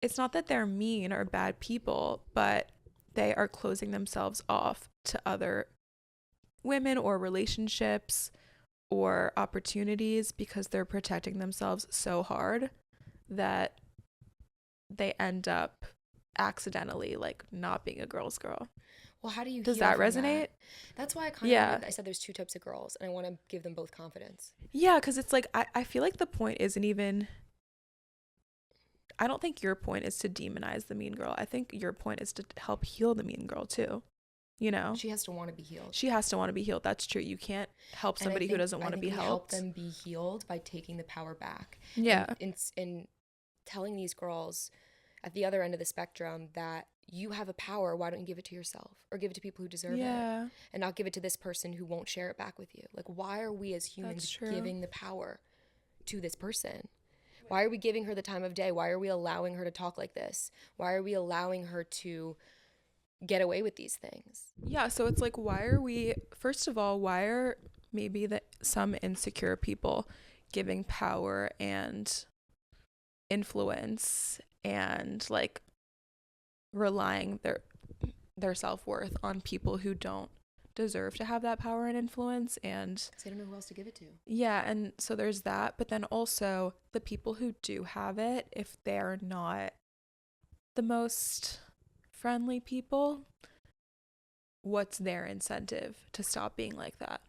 it's not that they're mean or bad people, but they are closing themselves off to other women or relationships or opportunities because they're protecting themselves so hard that they end up accidentally like not being a girl's girl. Well, how do you Does heal that from resonate? That's why I said there's 2 types of girls, and I want to give them both confidence. Yeah, because it's like I feel like the point isn't even, I don't think your point is to demonize the mean girl. I think your point is to help heal the mean girl too. You know? She has to want to be healed. She has to want to be healed. That's true. You can't help somebody who doesn't want to be helped. Help them be healed by taking the power back. Yeah. In telling these girls at the other end of the spectrum that you have a power, why don't you give it to yourself or give it to people who deserve it, and not give it to this person who won't share it back with you? Like, why are we as humans giving the power to this person? Why are we giving her the time of day? Why are we allowing her to talk like this? Why are we allowing her to get away with these things? Yeah, so it's like, why are maybe some insecure people giving power and influence and like relying their self-worth on people who don't deserve to have that power and influence, and they don't know who else to give it to. Yeah, and so there's that, but then also the people who do have it, if they're not the most friendly people, what's their incentive to stop being like that?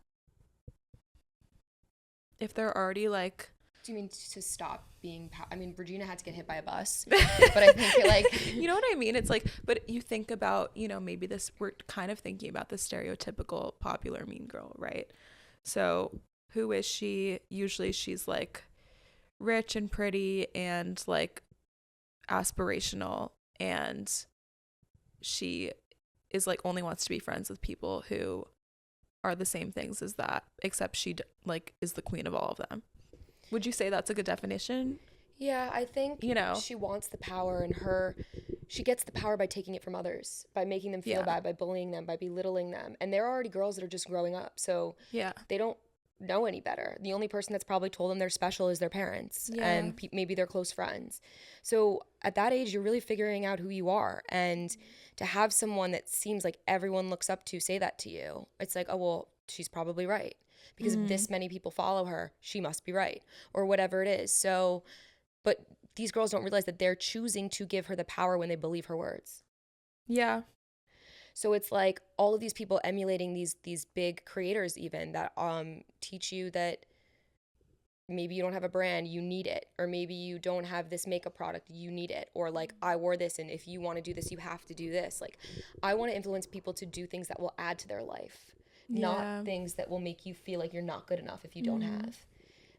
If they're already like, do you mean to stop being I mean, Regina had to get hit by a bus, but I think like you know what I mean? It's like, but you think about, you know, maybe we're kind of thinking about the stereotypical popular mean girl, right? So who is she? Usually she's like rich and pretty and like aspirational, and she is like only wants to be friends with people who are the same things as that, except she like is the queen of all of them. Would you say that's a good definition? Yeah, I think, you know, she wants the power, and she gets the power by taking it from others, by making them feel bad, by bullying them, by belittling them. And there are already girls that are just growing up, so they don't know any better. The only person that's probably told them they're special is their parents and maybe their close friends. So at that age, you're really figuring out who you are. And to have someone that seems like everyone looks up to say that to you, it's like, oh, well, she's probably right. Because if this many people follow her, she must be right, or whatever it is. So, but these girls don't realize that they're choosing to give her the power when they believe her words. Yeah. So it's like all of these people emulating these big creators even that teach you that maybe you don't have a brand, you need it, or maybe you don't have this makeup product, you need it, or like I wore this and if you want to do this, you have to do this. Like I want to influence people to do things that will add to their life. Not things that will make you feel like you're not good enough if you don't have.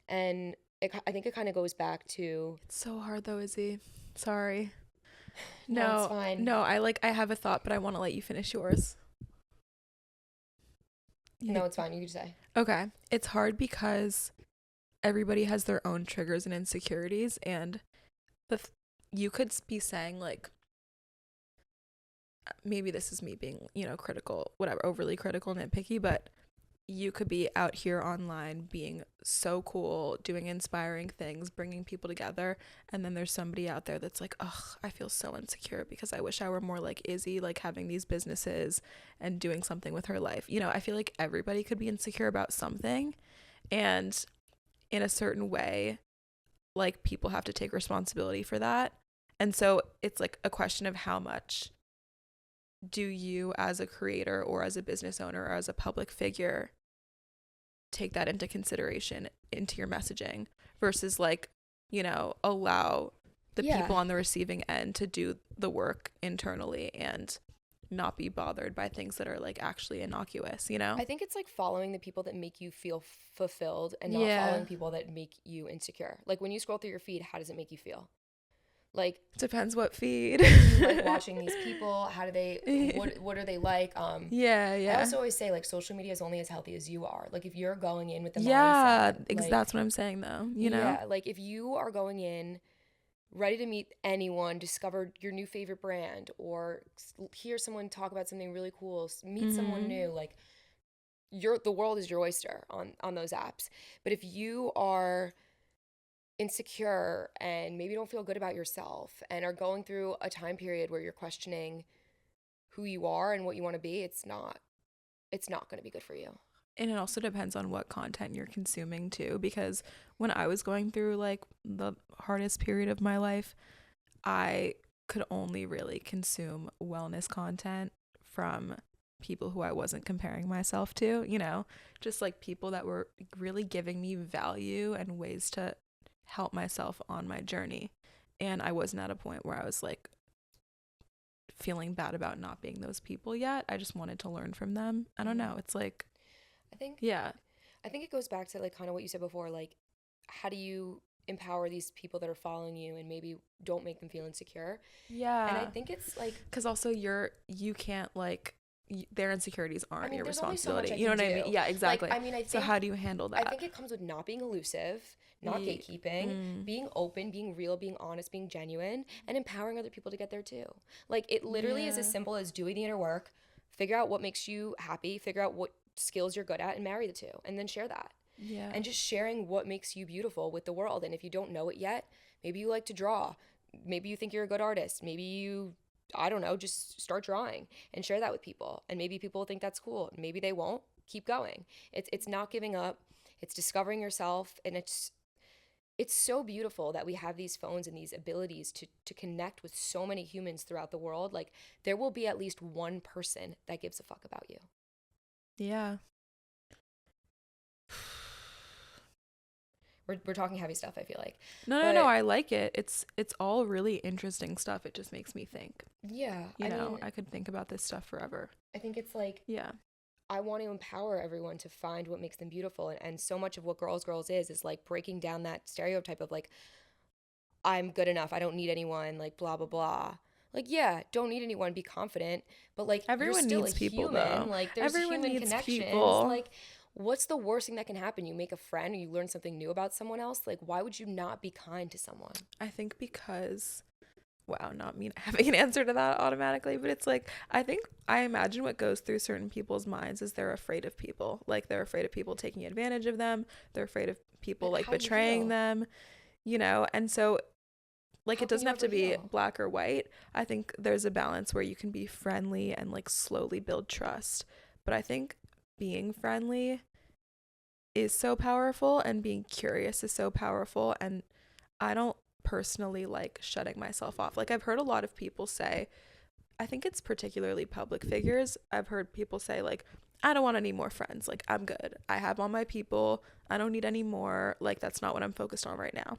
And I think it kind of goes back to... It's so hard though, Izzy. Sorry. No, it's fine. No, I have a thought, but I want to let you finish yours. No, it's fine. You can say. Okay. It's hard because everybody has their own triggers and insecurities, and you could be saying like, maybe this is me being, you know, critical, whatever, overly critical, nitpicky, but you could be out here online being so cool, doing inspiring things, bringing people together, and then there's somebody out there that's like, ugh, I feel so insecure because I wish I were more like Izzy, like having these businesses and doing something with her life. You know, I feel like everybody could be insecure about something, and in a certain way, like people have to take responsibility for that. And so it's like a question of how much do you as a creator or as a business owner or as a public figure take that into consideration into your messaging versus like, you know, allow the people on the receiving end to do the work internally and not be bothered by things that are like actually innocuous, you know? I think it's like following the people that make you feel fulfilled and not following people that make you insecure. Like when you scroll through your feed, how does it make you feel? Like, depends what feed. Do you like watching these people? How do they, what are they like? Yeah. I also always say like social media is only as healthy as you are. Like if you're going in with the mindset, like, that's what I'm saying though, you know? Yeah, like if you are going in ready to meet anyone, discover your new favorite brand, or hear someone talk about something really cool, meet someone new, like the world is your oyster on those apps. But if you are insecure and maybe don't feel good about yourself and are going through a time period where you're questioning who you are and what you want to be, it's not going to be good for you. And it also depends on what content you're consuming too, because when I was going through like the hardest period of my life, I could only really consume wellness content from people who I wasn't comparing myself to, you know, just like people that were really giving me value and ways to help myself on my journey. And I wasn't at a point where I was like feeling bad about not being those people yet. I just wanted to learn from them. I don't know. It's like, I think it goes back to like kind of what you said before, like how do you empower these people that are following you and maybe don't make them feel insecure? Yeah. And I think it's like, because also you can't like, their insecurities aren't your responsibility. So you know what I mean? Yeah, exactly. Like, I mean, I think, so how do you handle that? I think it comes with not being elusive, not gatekeeping, being open, being real, being honest, being genuine, and empowering other people to get there too. Like it literally is as simple as doing the inner work, figure out what makes you happy, figure out what skills you're good at, and marry the two, and then share that. Yeah. And just sharing what makes you beautiful with the world. And if you don't know it yet, maybe you like to draw, maybe you think you're a good artist, maybe you, I don't know, just start drawing and share that with people. And maybe people think that's cool. Maybe they won't. Keep going. It's not giving up. It's discovering yourself. And it's so beautiful that we have these phones and these abilities to connect with so many humans throughout the world. Like there will be at least one person that gives a fuck about you. Yeah. We're talking heavy stuff, I feel like. No, I like it. It's all really interesting stuff. It just makes me think. Yeah. You know, I could think about this stuff forever. I think it's like, yeah, I want to empower everyone to find what makes them beautiful. And so much of what Girls is like breaking down that stereotype of like, I'm good enough, I don't need anyone, like blah, blah, blah. Like, yeah, don't need anyone, be confident. But like, everyone you're still needs a people, human. though. Like, there's everyone human needs connections. People. Like, what's the worst thing that can happen? You make a friend or you learn something new about someone else. Like, why would you not be kind to someone? I think because, wow, not me having an answer to that automatically, but it's like, I imagine what goes through certain people's minds is they're afraid of people. Like, they're afraid of people taking advantage of them. They're afraid of people like betraying them, you know? And so, like, it doesn't have to be black or white. I think there's a balance where you can be friendly and like slowly build trust. But I think being friendly is so powerful and being curious is so powerful. And I don't personally like shutting myself off. Like, I've heard a lot of people say, I think it's particularly public figures. I've heard people say like, I don't want any more friends. Like, I'm good. I have all my people. I don't need any more. Like, that's not what I'm focused on right now.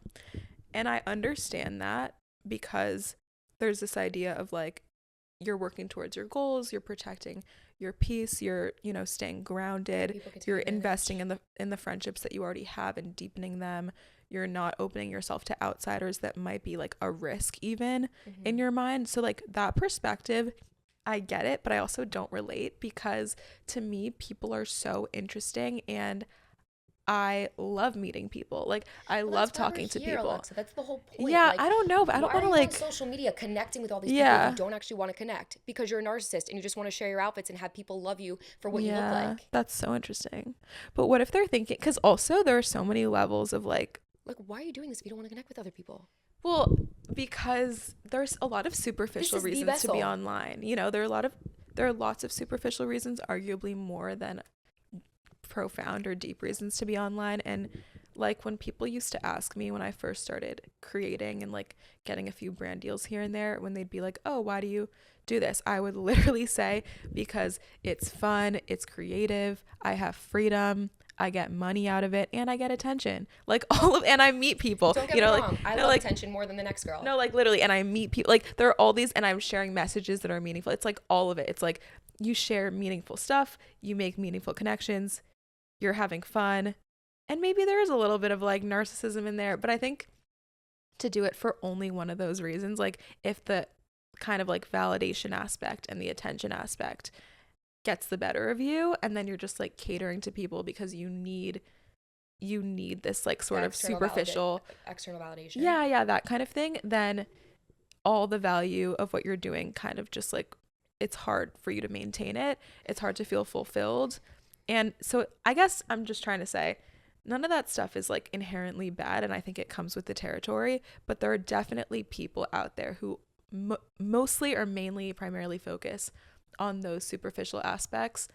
And I understand that because there's this idea of like, you're working towards your goals, you're protecting your peace, you're, you know, staying grounded, you're investing in the friendships that you already have and deepening them. You're not opening yourself to outsiders that might be like a risk even in your mind. So like that perspective, I get it, but I also don't relate because to me, people are so interesting and I love meeting people. Like, I Well, love that's why we're talking to here, people. Alexa. That's the whole point. Yeah, Like, I don't know, but I don't why are want to you on like, social media connecting with all these people if you yeah, don't actually want to connect? Because you're a narcissist and you just want to share your outfits and have people love you for what you look yeah, like. that's so interesting. But what if they're thinking, because also there are so many levels of like, Why are you doing this if you don't want to connect with other people? well, because there's a lot of This superficial is the reasons to be vessel. online. There are lots of superficial reasons, arguably more than profound or deep reasons to be online. And like when people used to ask me when I first started creating and like getting a few brand deals here and there, when they'd be like, "Oh, why do you do this?" I would literally say, because it's fun, it's creative, I have freedom, I get money out of it, and I get attention. Like and I meet people, Don't get me like, wrong. I no, love like, attention more than the next girl. no, like literally, and I meet people, like there are all these, and I'm sharing messages that are meaningful. It's like all of it. It's like you share meaningful stuff, you make meaningful connections, you're having fun, and maybe there is a little bit of like narcissism in there, but I think to do it for only one of those reasons, like if the kind of like validation aspect and the attention aspect gets the better of you, and then you're just like catering to people because you need this like sort of superficial external validation. yeah, that kind of thing, then all the value of what you're doing kind of just like, it's hard for you to maintain it. It's hard to feel fulfilled. And so I guess I'm just trying to say none of that stuff is like inherently bad, and I think it comes with the territory, but there are definitely people out there who mostly or mainly primarily focus on those superficial aspects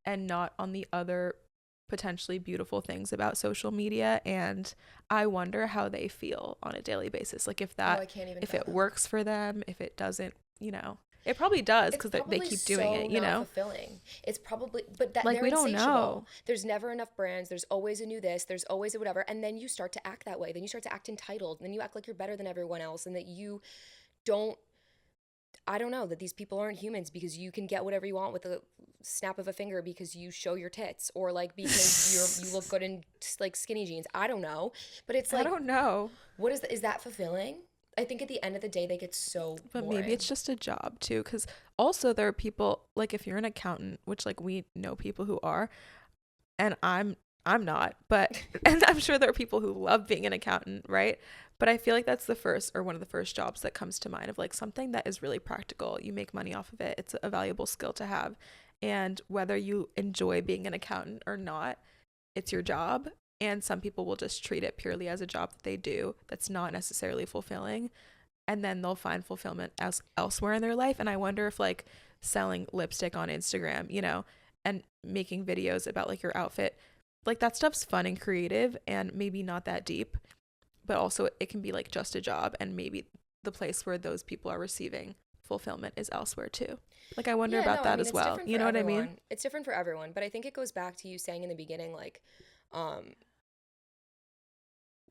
and not on the other potentially beautiful things about social media. And I wonder how they feel on a daily basis, like if that, I can't even if it works for them, if it doesn't, it probably does, because they keep doing it, fulfilling. It's probably, but that like they're we don't insatiable. know. There's never enough brands. There's always a new this. There's always a whatever. And then you start to act that way. Then you start to act entitled. And then you act like you're better than everyone else, and that you don't. I don't know, that these people aren't humans because you can get whatever you want with a snap of a finger because you show your tits, or like because you look good in like skinny jeans. I don't know, but it's like, I don't know. What is that fulfilling? I think at the end of the day they get so But boring. maybe it's just a job too, because also there are people, like if you're an accountant, which like we know people who are, and I'm not, but and I'm sure there are people who love being an accountant, right? But I feel like that's the first, or one of the first jobs that comes to mind, of like something that is really practical. You make money off of it. It's a valuable skill to have. And whether you enjoy being an accountant or not, it's your job. And some people will just treat it purely as a job that they do that's not necessarily fulfilling. And then they'll find fulfillment elsewhere in their life. And I wonder if like selling lipstick on Instagram, and making videos about like your outfit, like that stuff's fun and creative and maybe not that deep, but also it can be like just a job, and maybe the place where those people are receiving fulfillment is elsewhere too. Like I wonder about that as well. You know what I mean? It's different for everyone, but I think it goes back to you saying in the beginning, like,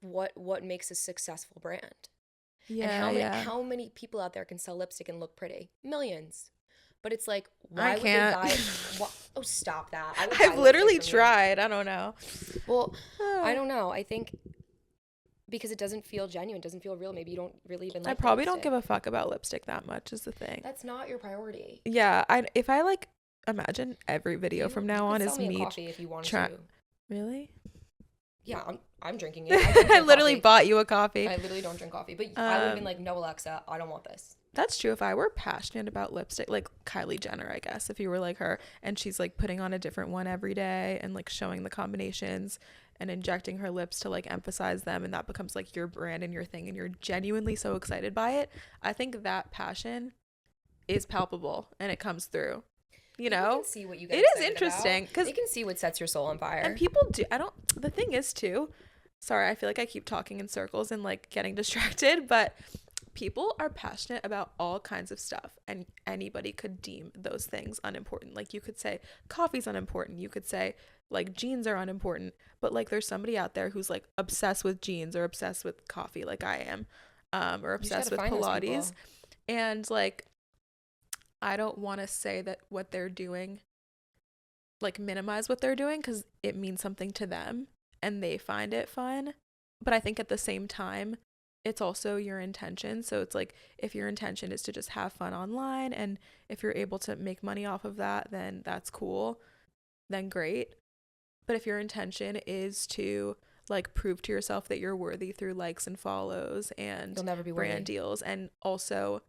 what makes a successful brand? Yeah, and how many people out there can sell lipstick and look pretty? Millions. But it's like, why would they buy? Oh, stop that! I've literally tried. I don't know. Well, I don't know. I think because it doesn't feel genuine, doesn't feel real. Maybe you don't really even like. I probably don't give a fuck about lipstick that much, is the thing. That's not your priority. Yeah, if I like imagine every video from now on is me. Coffee if you want to. Really? Yeah, I'm drinking it. I literally bought you a coffee. I literally don't drink coffee, but I would have been like, no, Alexa, I don't want this. That's true. If I were passionate about lipstick, like Kylie Jenner, I guess, if you were like her and she's like putting on a different one every day and like showing the combinations and injecting her lips to like emphasize them, and that becomes like your brand and your thing, and you're genuinely so excited by it, I think that passion is palpable and it comes through. You can see what you get. It is interesting because you can see what sets your soul on fire. And people do. The thing is too, sorry, I feel like I keep talking in circles and like getting distracted, but people are passionate about all kinds of stuff, and anybody could deem those things unimportant. Like you could say coffee's unimportant. You could say like jeans are unimportant, but like there's somebody out there who's like obsessed with jeans or obsessed with coffee like I am, or obsessed with Pilates. And like, I don't want to say that what they're doing, like minimize what they're doing, because it means something to them and they find it fun. But I think at the same time, it's also your intention. So it's like, if your intention is to just have fun online, and if you're able to make money off of that, then that's cool, then great. But if your intention is to like prove to yourself that you're worthy through likes and follows and You'll never be brand worthy. deals, and also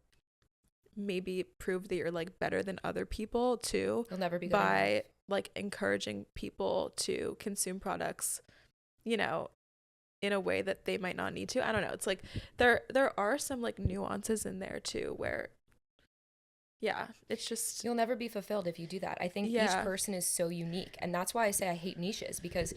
maybe prove that you're like better than other people too, You'll never be good enough. by like encouraging people to consume products, you know, in a way that they might not need to. I don't know. It's like there are some like nuances in there too where yeah, it's just You'll never be fulfilled if you do that. I think each yeah. person is so unique. And that's why I say I hate niches, because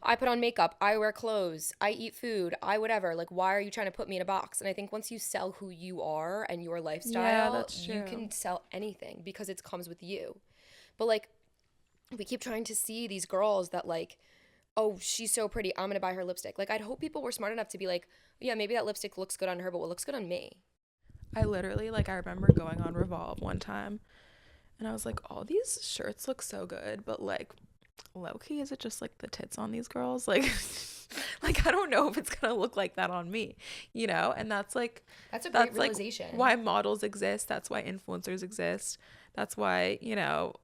I put on makeup, I wear clothes, I eat food, I whatever. Like, why are you trying to put me in a box? And I think once you sell who you are and your Yeah, lifestyle, that's you true. can sell anything because it comes with you. But like, we keep trying to see these girls that like, oh, she's so pretty, I'm gonna buy her lipstick. Like, I'd hope people were smart enough to be like, yeah, maybe that lipstick looks good on her, but what looks good on me? I literally like I remember going on Revolve one time and I was like, all these shirts look so good, but like low key, is it just like the tits on these girls? Like like I don't know if it's gonna look like that on me, you know? And that's like That's a great that's like realization. why models exist, that's why influencers exist, that's why, you know,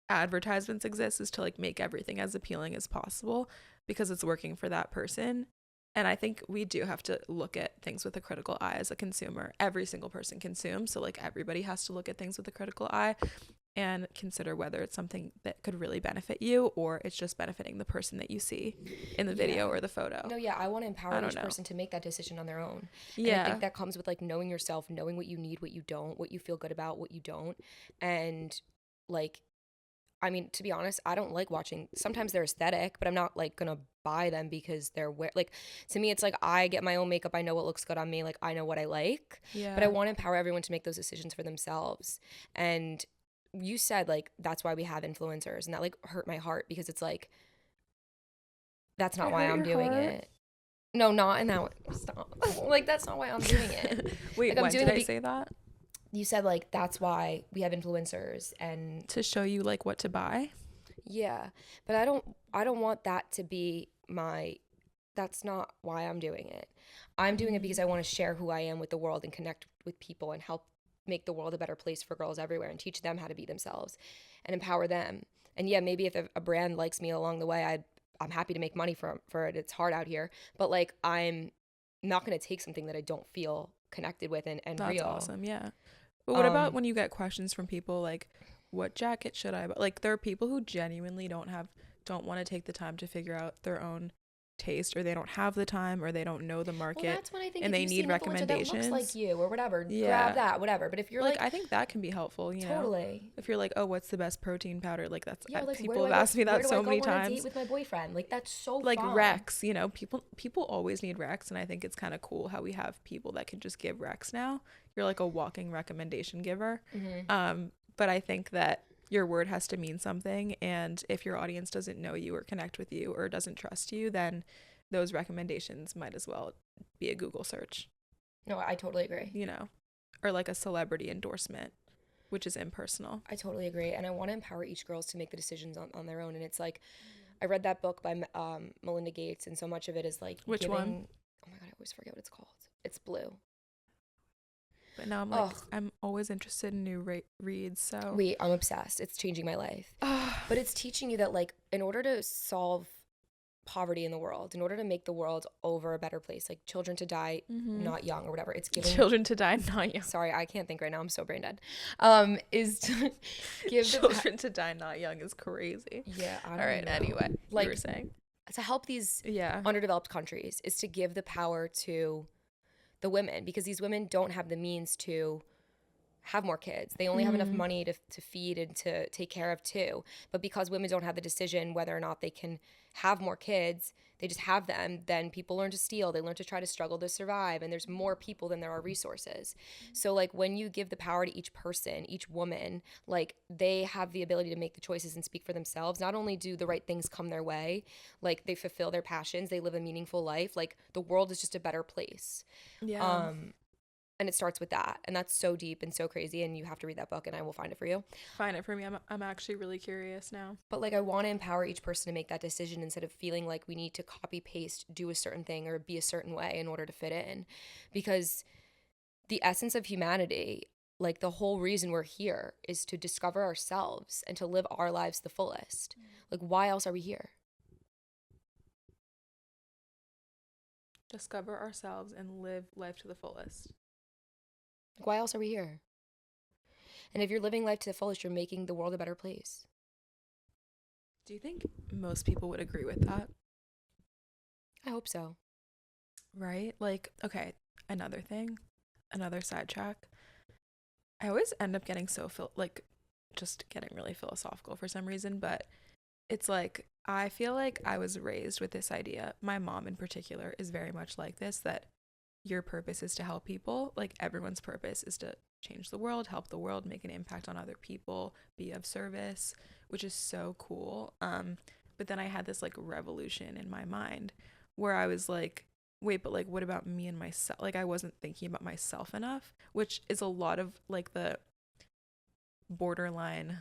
advertisements exist, is to like make everything as appealing as possible because it's working for that person. And I think we do have to look at things with a critical eye as a consumer. Every single person consumes, so like everybody has to look at things with a critical eye and consider whether it's something that could really benefit you or it's just benefiting the person that you see in the video Yeah. or the photo. No, yeah, I want to I empower don't each know. person to make that decision on their own. And I Yeah. think that comes with like knowing yourself, knowing what you need, what you don't, what you feel good about, what you don't. And like, I mean, to be honest, I don't like watching. Sometimes they're aesthetic, but I'm not like gonna buy them because like to me it's like I get my own makeup, I know what looks good on me, like I know what I like. But I Yeah. want to empower everyone to make those decisions for themselves. And you said like that's why we have influencers, and that like hurt my heart because it's like that's not It why hurt I'm your doing heart? it. No, not in that way. Stop. Like that's not why I'm doing it. Wait, Like I'm when doing did it I say that? you said like that's why we have influencers. And To show you like what to buy? yeah, but I don't want that to be my that's not why I'm doing it. I'm doing it because I want to share who I am with the world and connect with people and help make the world a better place for girls everywhere and teach them how to be themselves and empower them. And yeah, maybe if a brand likes me along the way, I'm happy to make money for it. It's hard out here, but like I'm not going to take something that I don't feel connected with and That's real. awesome. Yeah. But what about Um when you get questions from people like, what jacket should I buy? Like, there are people who genuinely don't want to take the time to figure out their own taste, or they don't have the time, or they don't know the well, market, that's when I think and if they you see need an influencer that looks like recommendations. you or whatever, grab Yeah. that, whatever. But if you're Like, like I think that can be helpful, you know? totally. If you're like, oh, what's the best protein powder? Like, Yeah, like people have asked me where that do I so go many on a date times. with my boyfriend? Like that's so Like fun. Rex, you know, people always need Rex, and I think it's kind of cool how we have people that can just give Rex now. You're like a walking recommendation giver. Hmm. But I think that your word has to mean something, and if your audience doesn't know you or connect with you or doesn't trust you, then those recommendations might as well be a Google search, No, I totally agree. you know, or like a celebrity endorsement, which is impersonal. I totally agree. And I want to empower each girls to make the decisions on their own. And it's like, I read that book by Melinda Gates, and so much of it is like Which one? giving, oh my God, I always forget what it's called. It's blue. But now I'm like, Oh, I'm always interested in new reads, so. wait, I'm obsessed. It's changing my life. But it's teaching you that, like, in order to solve poverty in the world, in order to make the world over a better place, like children to die Mm-hmm. not young or whatever, it's giving Children to die not young. sorry, I can't think right now. I'm so brain dead. Is to give Children to die not young is crazy. yeah, I All don't right, know. anyway, you Like were saying. to help these Yeah. underdeveloped countries is to give the power to the women because these women don't have the means to have more kids. They only have enough Mm-hmm. money to feed and to take care of two. But because women don't have the decision whether or not they can have more kids, they just have them, then people learn to steal. They learn to try to struggle to survive. And there's more people than there are resources. So, like, when you give the power to each person, each woman, like, they have the ability to make the choices and speak for themselves. Not only do the right things come their way, like, they fulfill their passions, they live a meaningful life. Like, the world is just a better place. Yeah. And it starts with that, and that's so deep and so crazy, and you have to read that book and I will find it for you. Find it for me. I'm actually really curious now. But like I want to empower each person to make that decision instead of feeling like we need to copy paste do a certain thing or be a certain way in order to fit in, because the essence of humanity, Like, the whole reason we're here is to discover ourselves and to live our lives the fullest. Like, why else are we here? Discover ourselves and live life to the fullest. Like, why else are we here? And if you're living life to the fullest, you're making the world a better place. Do you think most people would agree with that? I hope so. Right? Like, okay, another thing, another sidetrack. I always end up getting just getting really philosophical for some reason, but it's like, I feel like I was raised with this idea. My mom in particular is very much like this, that your purpose is to help people. Like, everyone's purpose is to change the world, help the world, make an impact on other people, be of service, which is so cool. But then I had this like revolution in my mind where I was like, wait, but like, what about me and myself? Like, I wasn't thinking about myself enough, which is a lot of like the borderline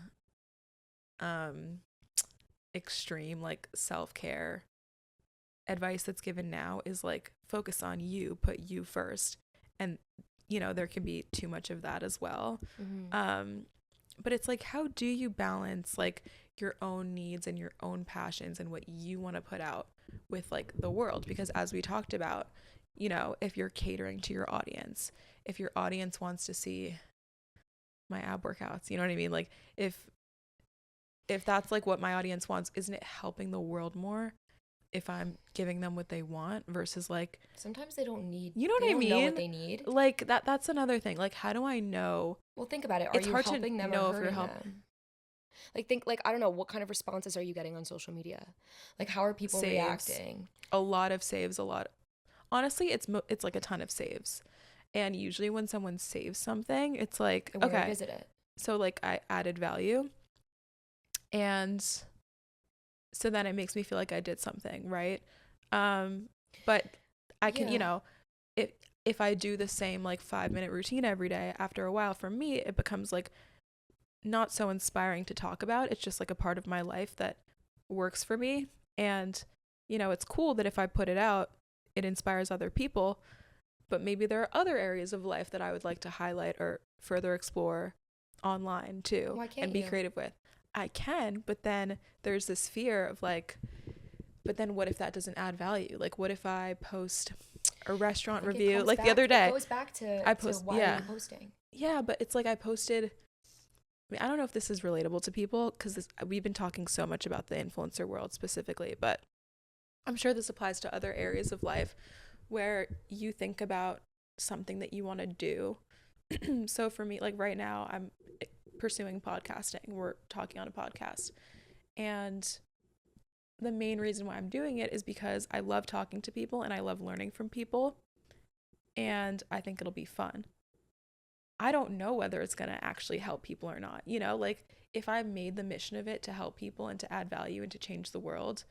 extreme like self-care advice that's given now, is like, focus on you, put you first. And there can be too much of that as well. But it's like, how do you balance like your own needs and your own passions and what you want to put out with like the world? Because as we talked about, if you're catering to your audience, if your audience wants to see my ab workouts, you know what I mean? Like, if that's like what my audience wants, isn't it helping the world more if I'm giving them what they want versus like, sometimes they don't need, you know what they I don't mean? know what they need. Like that's another thing. Like, how do I know? Well, think about it. Are It's you hard to helping them know or if you're hurting helping. them? Like, think, like, I don't know, what kind of responses are you getting on social media? Like, how are people Saves. reacting? A lot of saves, a lot. Honestly, it's like a ton of saves. And usually when someone saves something, it's like, And where okay, visit it. so like I added value. And so then it makes me feel like I did something, right? But I can, Yeah. if I do the same like 5-minute routine every day, after a while, for me, it becomes like not so inspiring to talk about. It's just like a part of my life that works for me. And, it's cool that if I put it out, it inspires other people. But maybe there are other areas of life that I would like to highlight or further explore online too. Why can't and be you? creative with. I can, but then there's this fear of like, but then what if that doesn't add value? Like, what if I post a restaurant review? Like, the other day, It goes back to why are you posting? Yeah, but it's like I posted. I mean, I don't know if this is relatable to people because we've been talking so much about the influencer world specifically, but I'm sure this applies to other areas of life where you think about something that you want to do. So for me, like right now, I'm pursuing podcasting. We're talking on a podcast. And the main reason why I'm doing it is because I love talking to people and I love learning from people. And I think it'll be fun. I don't know whether it's going to actually help people or not. Like, if I made the mission of it to help people and to add value and to change the world,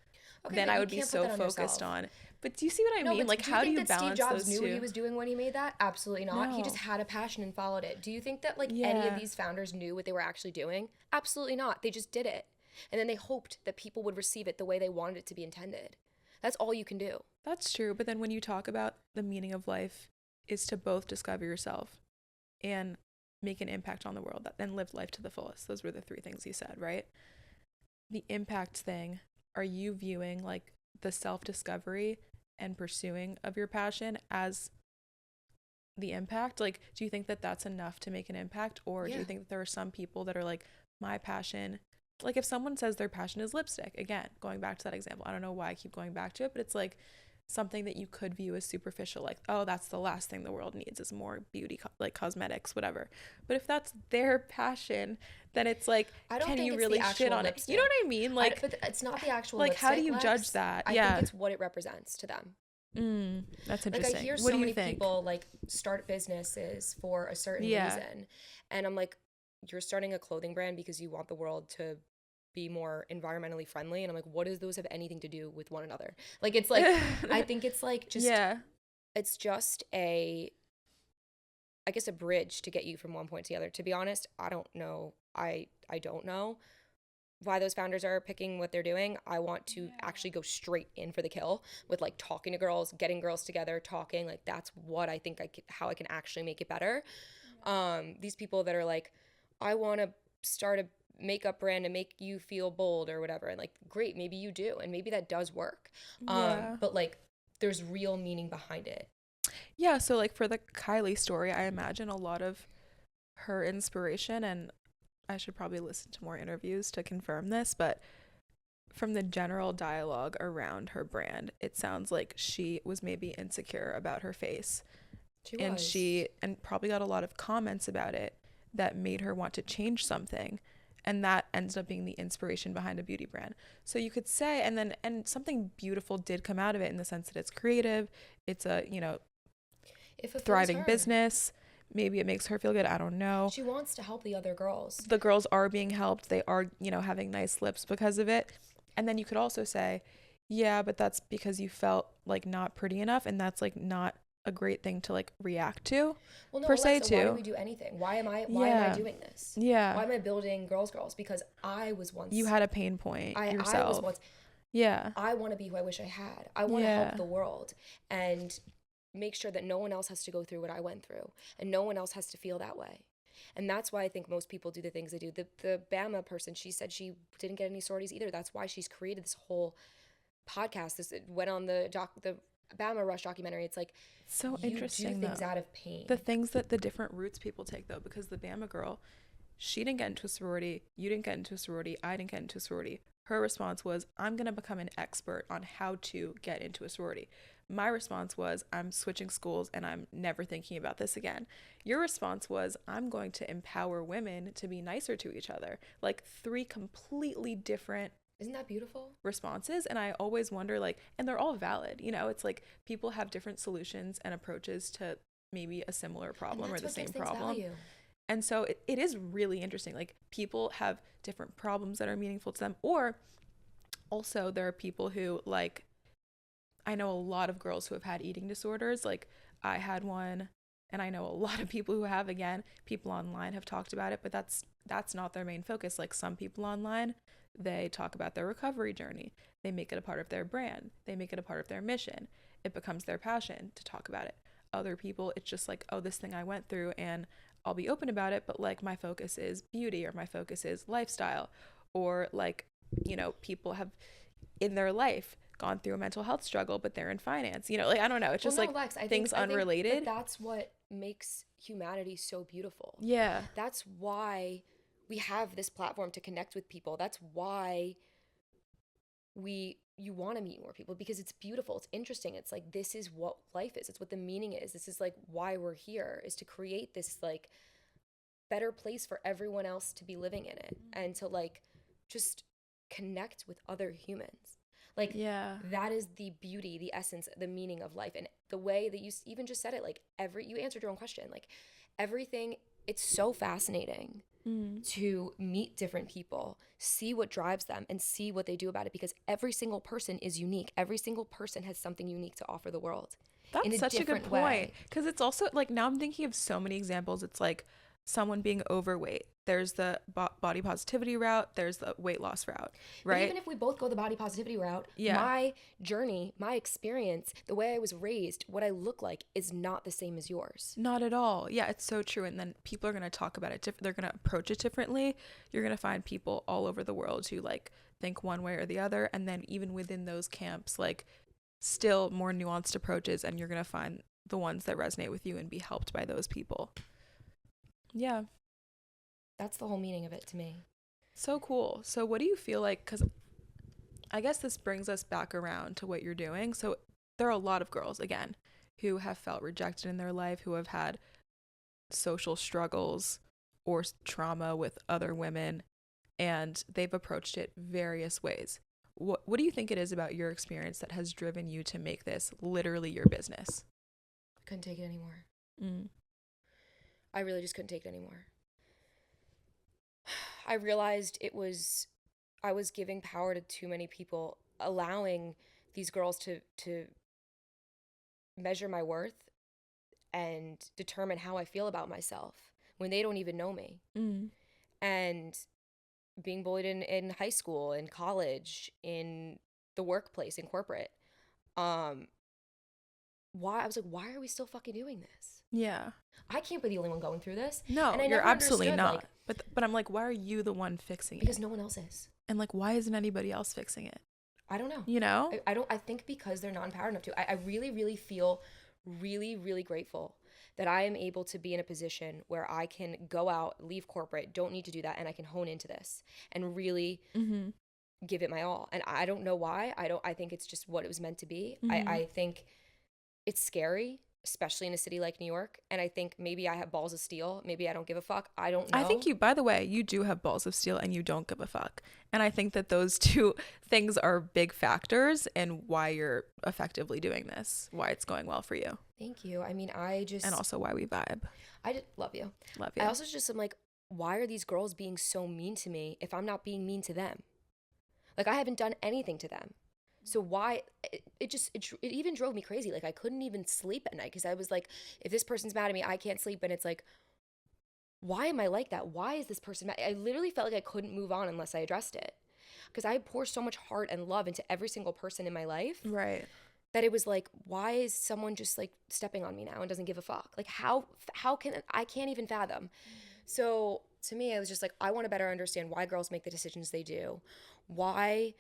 Okay, then but I you would be can't put so that on focused yourself. on. But do you see what I No, mean? but Like, do how do think you that balance Steve Jobs those knew two? what he was doing when he made that? Absolutely not. He just No. had a passion and followed it. Do you think that like any Yeah. of these founders knew what they were actually doing? Absolutely not. They just did it. And then they hoped that people would receive it the way they wanted it to be intended. That's all you can do. That's true. But then when you talk about the meaning of life is to both discover yourself and make an impact on the world, and live life to the fullest. Those were the 3 things you said, right? The impact thing, are you viewing like the self-discovery and pursuing of your passion as the impact? Like, do you think that that's enough to make an impact? Or do you think that there are some people that are like, my passion, like if someone says their passion is lipstick, again, going back to that example, I don't know why I keep going back to it, but it's like something that you could view as superficial, like, oh, that's the last thing the world needs is more beauty, like cosmetics, whatever. But if that's their passion, then it's like, I don't can think you it's really the shit actual on lipstick. it? You know what I mean? Like, but it's not the actual like, lipstick, how do you Lex. judge that? I think it's what it represents to them. That's interesting. Like, I hear what so do you many think? people like start businesses for a certain reason, and I'm like, you're starting a clothing brand because you want the world to be more environmentally friendly, and I'm like, what does those have anything to do with one another? Like, it's like, I think it's like just it's just I guess a bridge to get you from one point to the other. To be honest, I don't know. I don't know why those founders are picking what they're doing. I want to actually go straight in for the kill with like talking to girls, getting girls together, talking. Like, that's what I think how I can actually make it better. These people that are like, I want to start a makeup brand and make you feel bold or whatever. And like, great, maybe you do. And maybe that does work. Yeah. But like, there's real meaning behind it. Yeah, so like for the Kylie story, I imagine a lot of her inspiration, and I should probably listen to more interviews to confirm this, but from the general dialogue around her brand, it sounds like she was maybe insecure about her face. She And was. and probably got a lot of comments about it that made her want to change something. And that ends up being the inspiration behind a beauty brand. So you could say, and something beautiful did come out of it in the sense that it's creative, it's a, It fulfills thriving her. business. Maybe it makes her feel good. I don't know. She wants to help the other girls. The girls are being helped. They are, having nice lips because of it. And then you could also say, yeah, but that's because you felt like not pretty enough. And that's like not a great thing to like react to, Well, no, per se, Alexa, why do too. we do anything? Why am I Yeah. doing this? Yeah. Why am I building girls? Because I was once You had a pain point I was yourself. once Yeah. I want to be who I wish I had. I want to help Yeah. the world and make sure that no one else has to go through what I went through and no one else has to feel that way. And that's why I think most people do the things they do. The Bama person, she said she didn't get any sororities either. That's why she's created this whole podcast. It went on the Bama Rush documentary. It's like So you do interesting, things though. out of pain. The things that the different routes people take, though, because the Bama girl, she didn't get into a sorority. You didn't get into a sorority. I didn't get into a sorority. Her response was, I'm going to become an expert on how to get into a sorority. My response was, I'm switching schools and I'm never thinking about this again. Your response was, I'm going to empower women to be nicer to each other. Like three completely different Isn't that beautiful? responses. And I always wonder, like, and they're all valid. It's like people have different solutions and approaches to maybe a similar problem or the same problem. Value. And so it is really interesting. Like people have different problems that are meaningful to them. Or also there are people who like, I know a lot of girls who have had eating disorders. Like I had one, and I know a lot of people who have. Again, people online have talked about it, but that's not their main focus. Like some people online, they talk about their recovery journey. They make it a part of their brand. They make it a part of their mission. It becomes their passion to talk about it. Other people, it's just like, oh, this thing I went through, and I'll be open about it, but like my focus is beauty, or my focus is lifestyle, or like, people have in their life gone through a mental health struggle, but they're in finance. Like I don't know. It's just Well, like no, Lex, things I think unrelated. that's what makes humanity so beautiful. Yeah. That's why we have this platform to connect with people. That's why you want to meet more people, because it's beautiful, it's interesting. It's like, this is what life is. It's what the meaning is. This is like why we're here, is to create this like better place for everyone else to be living in it, and to like just connect with other humans. Like, Yeah. that is the beauty, the essence, the meaning of life. And the way that you even just said it, like you answered your own question, like everything, it's so fascinating to meet different people, see what drives them, and see what they do about it, because every single person is unique. Every single person has something unique to offer the world. That's such a good point. Because it's also like, now I'm thinking of so many examples. It's like someone being overweight. There's the body positivity route. There's the weight loss route, right? But even if we both go the body positivity route, Yeah. my journey, my experience, the way I was raised, what I look like is not the same as yours. Not at all. Yeah, it's so true. And then people are going to talk about it. They're going to approach it differently. You're going to find people all over the world who like think one way or the other. And then even within those camps, like still more nuanced approaches. And you're going to find the ones that resonate with you and be helped by those people. Yeah. That's the whole meaning of it to me. So cool. So what do you feel like, because I guess this brings us back around to what you're doing. So there are a lot of girls, again, who have felt rejected in their life, who have had social struggles or trauma with other women, and they've approached it various ways. What do you think it is about your experience that has driven you to make this literally your business? I couldn't take it anymore. Mm. I really just couldn't take it anymore. I realized I was giving power to too many people, allowing these girls to measure my worth and determine how I feel about myself when they don't even know me. And being bullied in high school, in college, in the workplace, in corporate. Why? I was like, why are we still fucking doing this? Yeah. I can't be the only one going through this. No, And I you're never absolutely understood, not. like, But I'm like, why are you the one fixing it? because no one else is. And like, why isn't anybody else fixing it? I don't know. You know? I think because they're not empowered enough to. I really, really feel really, really grateful that I am able to be in a position where I can go out, leave corporate, don't need to do that, and I can hone into this and really give it my all. And I don't know why. I think it's just what it was meant to be. I think it's scary, especially in a city like New York. And I think maybe I have balls of steel. Maybe I don't give a fuck. I don't know. I think by the way, you do have balls of steel and you don't give a fuck. And I think that those two things are big factors in why you're effectively doing this, why it's going well for you. Thank you. I mean, and also why we vibe. I just love you. Love you. I also just am like, why are these girls being so mean to me if I'm not being mean to them? Like, I haven't done anything to them. So why it even drove me crazy. Like, I couldn't even sleep at night because I was like, if this person's mad at me, I can't sleep. And it's like, why am I like that? Why is this person mad? I literally felt like I couldn't move on unless I addressed it, because I pour so much heart and love into every single person in my life. Right. That it was like, why is someone just like stepping on me now and doesn't give a fuck? Like, how can I can't even fathom. So to me, I was just like, I want to better understand why girls make the decisions they do, why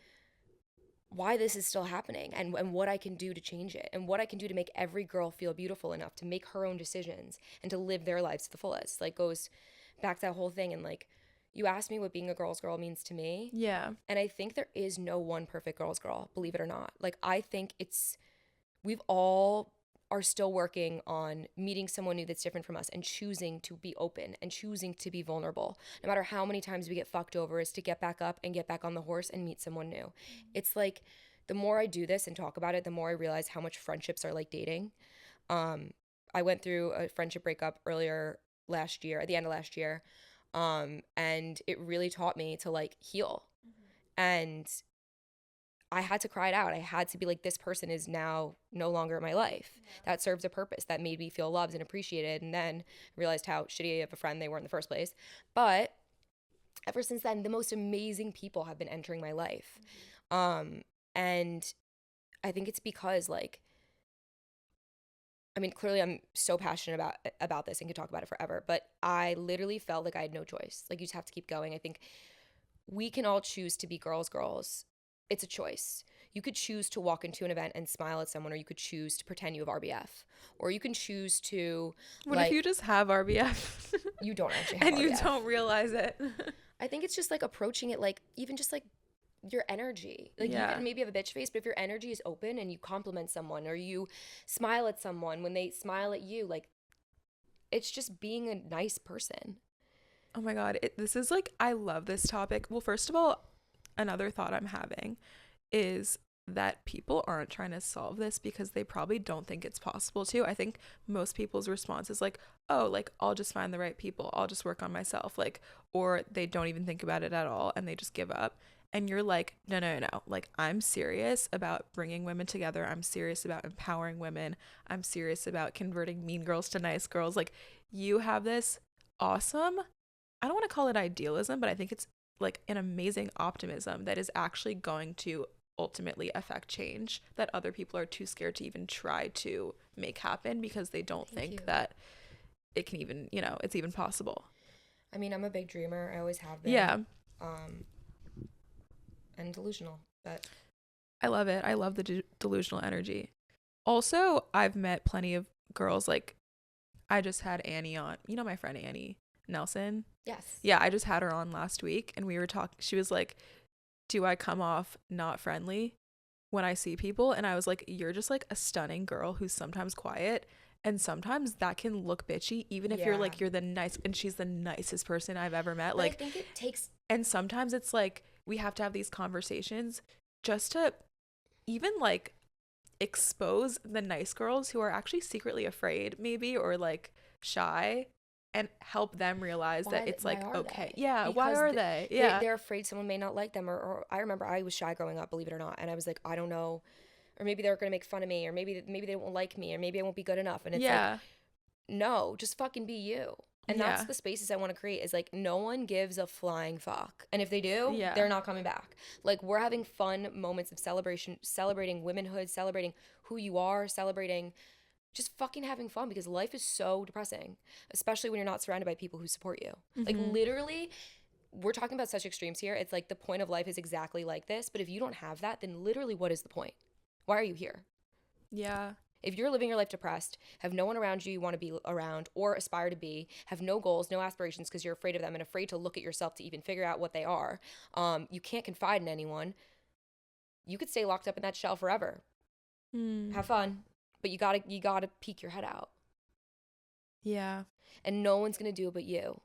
this is still happening, and what I can do to change it, and what I can do to make every girl feel beautiful enough to make her own decisions and to live their lives to the fullest. Like, goes back to that whole thing. And like, you asked me what being a girl's girl means to me. Yeah. And I think there is no one perfect girl's girl, believe it or not. Like, I think we've all are still working on meeting someone new that's different from us and choosing to be open and choosing to be vulnerable. No matter how many times we get fucked over, is to get back up and get back on the horse and meet someone new. It's like, the more I do this and talk about it, the more I realize how much friendships are like dating. I went through a friendship breakup earlier last year, at the end of last year. And it really taught me to like heal. And I had to cry it out. I had to be like, this person is now no longer in my life. That serves a purpose, that made me feel loved and appreciated. And then realized how shitty of a friend they were in the first place. But ever since then, the most amazing people have been entering my life. And I think it's because, like, I mean, clearly I'm so passionate about this and could talk about it forever, but I literally felt like I had no choice. Like, you just have to keep going. I think we can all choose to be girls. It's a choice. You could choose to walk into an event and smile at someone, or you could choose to pretend you have RBF, or you can choose to. What if you just have RBF? You don't actually have and RBF. You don't realize it. I think it's just like approaching it, like, even just like your energy. Like, you can maybe have a bitch face, but if your energy is open and you compliment someone or you smile at someone when they smile at you, like, it's just being a nice person. Oh my God. This is like, I love this topic. Well, first of all, another thought I'm having is that people aren't trying to solve this because they probably don't think it's possible to. I think most people's response is like, oh, like, I'll just find the right people. I'll just work on myself. Like, or they don't even think about it at all and they just give up. And you're like, no. Like, I'm serious about bringing women together. I'm serious about empowering women. I'm serious about converting mean girls to nice girls. Like, you have this awesome, I don't want to call it idealism, but I think it's like an amazing optimism that is actually going to ultimately affect change that other people are too scared to even try to make happen because they don't think that it can even, it's even possible. I mean, I'm a big dreamer. I always have been. Yeah. And delusional, but I love it. I love the delusional energy. Also, I've met plenty of girls, like, I just had Annie on, my friend Annie Nelson. Yes. Yeah, I just had her on last week and we were talking. She was like, do I come off not friendly when I see people? And I was like, you're just like a stunning girl who's sometimes quiet, and sometimes that can look bitchy, even if you're like, you're the nice, and she's the nicest person I've ever met. But like, I think it takes, and sometimes it's like we have to have these conversations just to even like expose the nice girls who are actually secretly afraid maybe, or like shy, and help them realize that it's like, okay, yeah, because why are they? Yeah, they're afraid someone may not like them, or I remember I was shy growing up, believe it or not, and I was like, I don't know, or maybe they're gonna make fun of me, or maybe they won't like me, or maybe I won't be good enough, and it's like, no, just fucking be you. And that's the spaces I want to create, is like, no one gives a flying fuck, and if they do, they're not coming back. Like, we're having fun moments of celebration, celebrating womanhood, celebrating who you are, celebrating just fucking having fun, because life is so depressing, especially when you're not surrounded by people who support you. Like, literally, we're talking about such extremes here. It's like the point of life is exactly like this, but if you don't have that, then literally what is the point? Why are you here? Yeah. If you're living your life depressed, have no one around you want to be around or aspire to be, have no goals, no aspirations because you're afraid of them and afraid to look at yourself to even figure out what they are, you can't confide in anyone, you could stay locked up in that shell forever. Have fun, but you gotta peek your head out. Yeah. And no one's gonna do it but you.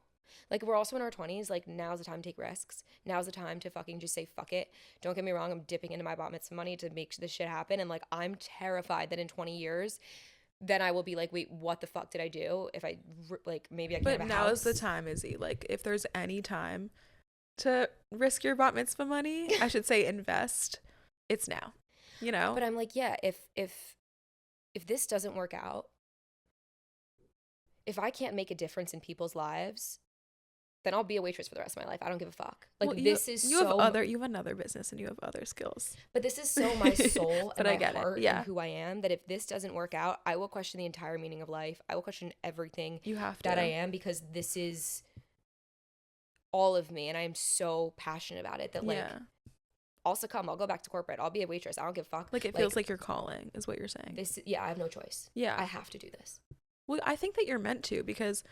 Like, we're also in our 20s. Like, now's the time to take risks. Now's the time to fucking just say fuck it. Don't get me wrong, I'm dipping into my bat mitzvah money to make this shit happen, and like, I'm terrified that in 20 years then I will be like, wait, what the fuck did I do? If I, like, maybe I can't have a house. But now is the time, Izzy. Like, if there's any time to risk your bat mitzvah money, I should say invest, it's now, you know? But I'm like, yeah, if this doesn't work out, if I can't make a difference in people's lives, then I'll be a waitress for the rest of my life. I don't give a fuck. Like, well, this is you so... you have another business and you have other skills. But this is so my soul and my heart Yeah. and who I am, that if this doesn't work out, I will question the entire meaning of life. I will question everything you have to. that I am, because this is all of me, and I am so passionate about it that, like, I'll succumb. I'll go back to corporate. I'll be a waitress. I don't give a fuck. Like, it feels like your calling is what you're saying. I have no choice. Yeah. I have to do this. Well, I think that you're meant to, because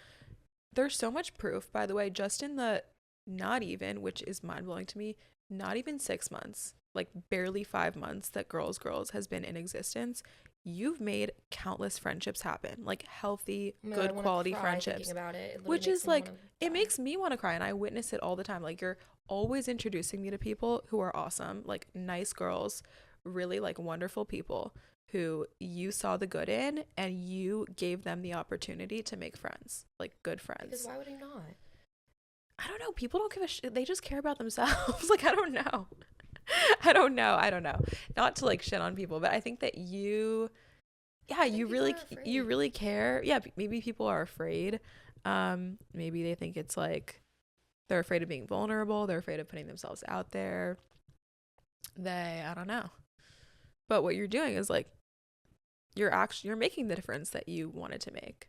there's so much proof, by the way, just in the not even, which is mind-blowing to me, not even 6 months, like barely 5 months that Girls has been in existence, you've made countless friendships happen, like healthy, good quality friendships, about it. which is like, it makes me want to cry, and I witness it all the time. Like, you're always introducing me to people who are awesome, like nice girls, really like wonderful people who you saw the good in, and you gave them the opportunity to make friends, like good friends. Because why would I not? I don't know. People don't give a shit. They just care about themselves. Like, I don't know. I don't know. Not to like shit on people, but I think that you really care. Yeah, maybe people are afraid. Maybe they think it's like they're afraid of being vulnerable. They're afraid of putting themselves out there. I don't know. But what you're doing is like, you're making the difference that you wanted to make.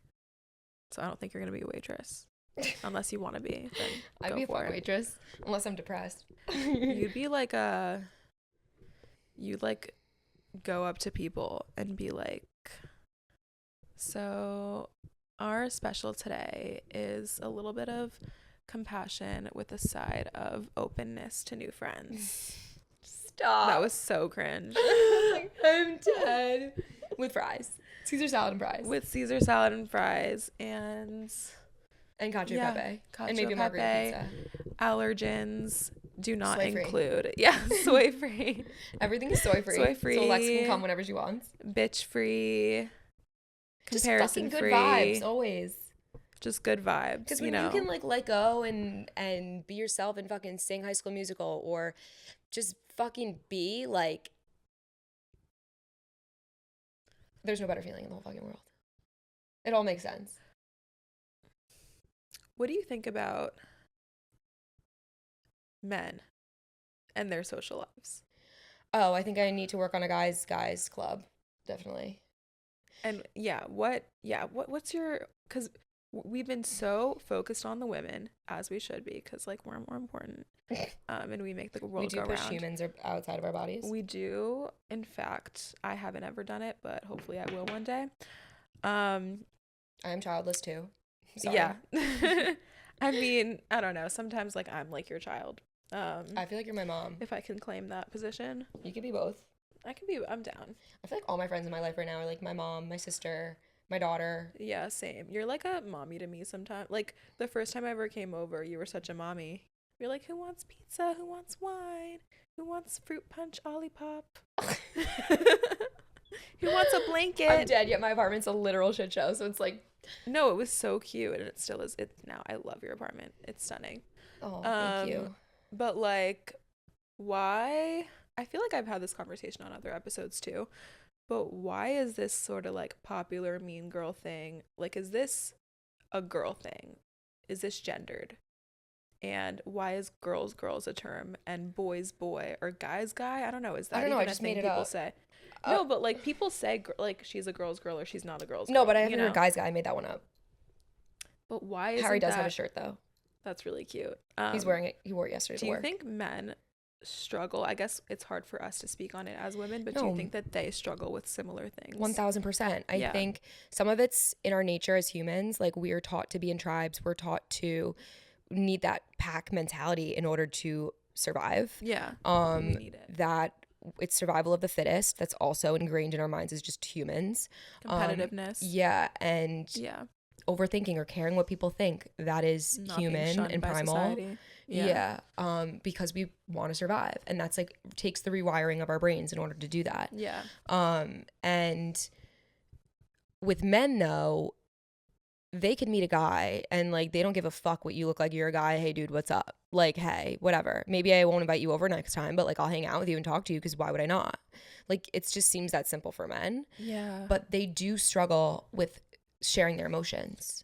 So I don't think you're going to be a waitress. Unless you want to be, then I'd be a fuck waitress unless I'm depressed. You'd be like you'd like go up to people and be like, so our special today is a little bit of compassion with a side of openness to new friends. Stop. That was so cringe. I'm dead. With fries. Caesar salad and fries. With Caesar salad and fries and cacio e pepe. And maybe a margarita pizza. Allergens do not Soy free. include. Yeah, soy free. Everything is soy free. Soy free. So Alexa can come whenever she wants. Bitch free. Comparison just fucking good free. vibes always. Just good vibes. Because when you can like let go and be yourself and fucking sing High School Musical, or just fucking be like, there's no better feeling in the whole fucking world. It all makes sense. What do you think about men and their social lives? Oh, I think I need to work on a guys club. Definitely. And what's your, because we've been so focused on the women, as we should be, because like we're more important. And we make the world go round. We do push humans outside of our bodies. We do. In fact, I haven't ever done it, but hopefully I will one day. I am childless too. Sorry. Yeah. I mean, I don't know. Sometimes like I'm like your child. I feel like you're my mom. If I can claim that position. You could be both. I'm down. I feel like all my friends in my life right now are like my mom, my sister, my daughter. Yeah, same. You're like a mommy to me sometimes. Like the first time I ever came over, you were such a mommy. You're like, who wants pizza? Who wants wine? Who wants fruit punch Olipop? Who wants a blanket? I'm dead, yet my apartment's a literal shit show. So it's like, no, it was so cute, and it still is. It's now. I love your apartment. It's stunning. Oh, thank you. But like, why? I feel like I've had this conversation on other episodes too. But why is this sort of like popular mean girl thing? Like, is this a girl thing? Is this gendered? And why is girls a term and boys boy or guys guy? I don't know. Is that even a thing people say? No, but like people say like she's a girl's girl or she's not a girl's girl. No, but I haven't heard guy's guy. I made that one up. But why isn't Harry does have a shirt though. That's really cute. He's wearing it. He wore it yesterday to work. Do you think men struggle? I guess it's hard for us to speak on it as women, but do you think that they struggle with similar things? 1000%. I think some of it's in our nature as humans. Like we are taught to be in tribes. We're taught to need that pack mentality in order to survive. Yeah. We need it. That it's survival of the fittest. That's also ingrained in our minds as just humans. Competitiveness. And overthinking or caring what people think. That is not human and primal. Yeah. Because we want to survive, and that's like takes the rewiring of our brains in order to do that. Yeah. And with men though, they can meet a guy and like they don't give a fuck what you look like. You're a guy. Hey dude, what's up? Like, hey, whatever. Maybe I won't invite you over next time, but like I'll hang out with you and talk to you because why would I not? Like it just seems that simple for men. Yeah. But they do struggle with sharing their emotions.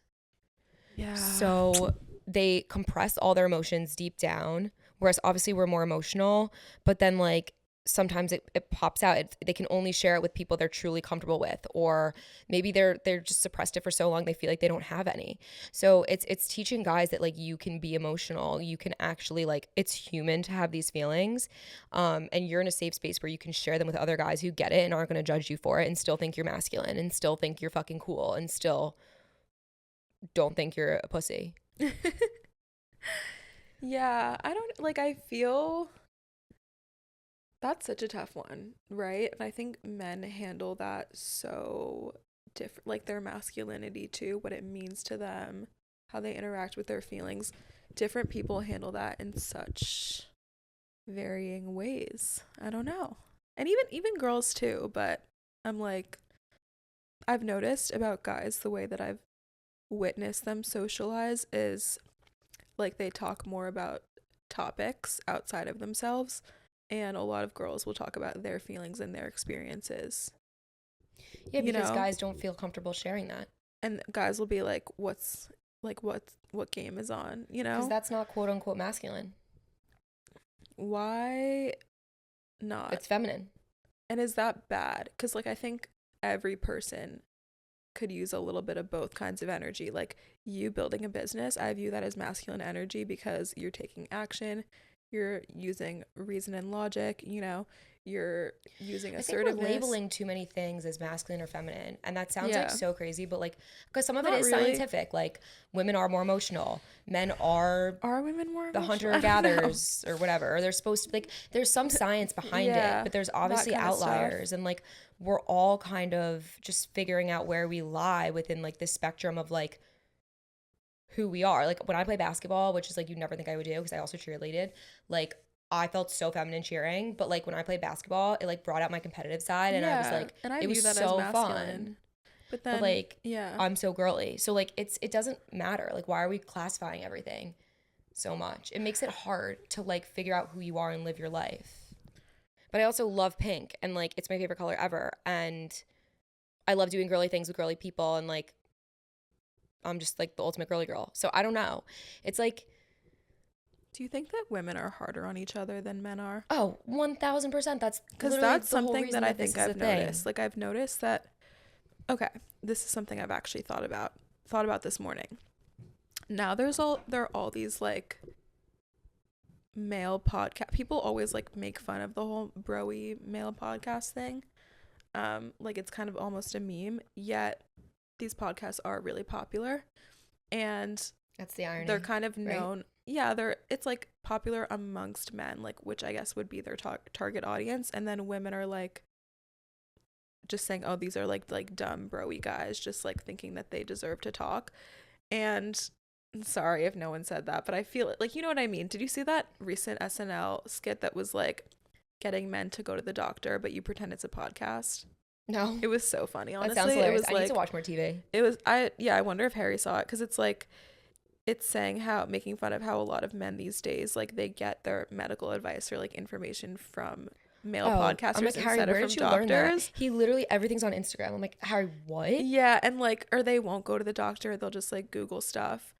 Yeah. So they compress all their emotions deep down, whereas obviously we're more emotional, but then like sometimes it pops out. They can only share it with people they're truly comfortable with, or maybe they're just suppressed it for so long they feel like they don't have any. So it's teaching guys that like you can be emotional, you can actually like it's human to have these feelings, and you're in a safe space where you can share them with other guys who get it and aren't going to judge you for it and still think you're masculine and still think you're fucking cool and still don't think you're a pussy. Yeah, I feel that's such a tough one, right? And I think men handle that so different, like their masculinity too, what it means to them, how they interact with their feelings. Different people handle that in such varying ways. I don't know. And even girls too, but I'm like, I've noticed about guys, the way that I've witnessed them socialize is like they talk more about topics outside of themselves, and a lot of girls will talk about their feelings and their experiences. Yeah, because guys don't feel comfortable sharing that. And guys will be like, what game is on, you know? Because that's not quote unquote masculine. Why not? It's feminine. And is that bad? Because like I think every person could use a little bit of both kinds of energy. Like you building a business, I view that as masculine energy because you're taking action, you're using reason and logic, you know, you're using assertiveness. I think we're labeling too many things as masculine or feminine, and that sounds like so crazy, but like because some of it is scientific. Like women are more emotional, men are women more emotional? The hunter-gatherers or whatever, or they're supposed to, like there's some science behind it, but there's obviously outliers, and like we're all kind of just figuring out where we lie within like this spectrum of like who we are. Like when I play basketball, which is like you'd never think I would do because I also cheerleaded, like I felt so feminine cheering, but like when I played basketball, it like brought out my competitive side, and I was like, and it was so fun. But then, like, I'm so girly. So like it doesn't matter. Like why are we classifying everything so much? It makes it hard to like figure out who you are and live your life. But I also love pink, and like it's my favorite color ever, and I love doing girly things with girly people, and like I'm just like the ultimate girly girl. So I don't know. It's like, do you think that women are harder on each other than men are? Oh, 1000%. That's because that's something that I think I've noticed. Like I've noticed that. Okay, this is something I've actually thought about this morning. Now there are all these like male podcast people always like make fun of the whole bro-y male podcast thing. Like it's kind of almost a meme, yet these podcasts are really popular, and that's the irony. They're kind of known, right? Yeah, it's like popular amongst men, like which I guess would be their target audience, and then women are like just saying, oh, these are like dumb bro-y guys just like thinking that they deserve to talk. And sorry if no one said that, but I feel it, like, you know what I mean. Did you see that recent SNL skit that was like getting men to go to the doctor but you pretend it's a podcast? No. It was so funny, honestly. That sounds hilarious. It was I like, need to watch more TV. It was I wonder if Harry saw it, because it's like it's saying how making fun of how a lot of men these days like they get their medical advice or like information from male podcasters. I'm like, Harry, where did you learn that? He literally everything's on Instagram. I'm like, Harry, what? Yeah, and like, or they won't go to the doctor, they'll just like Google stuff.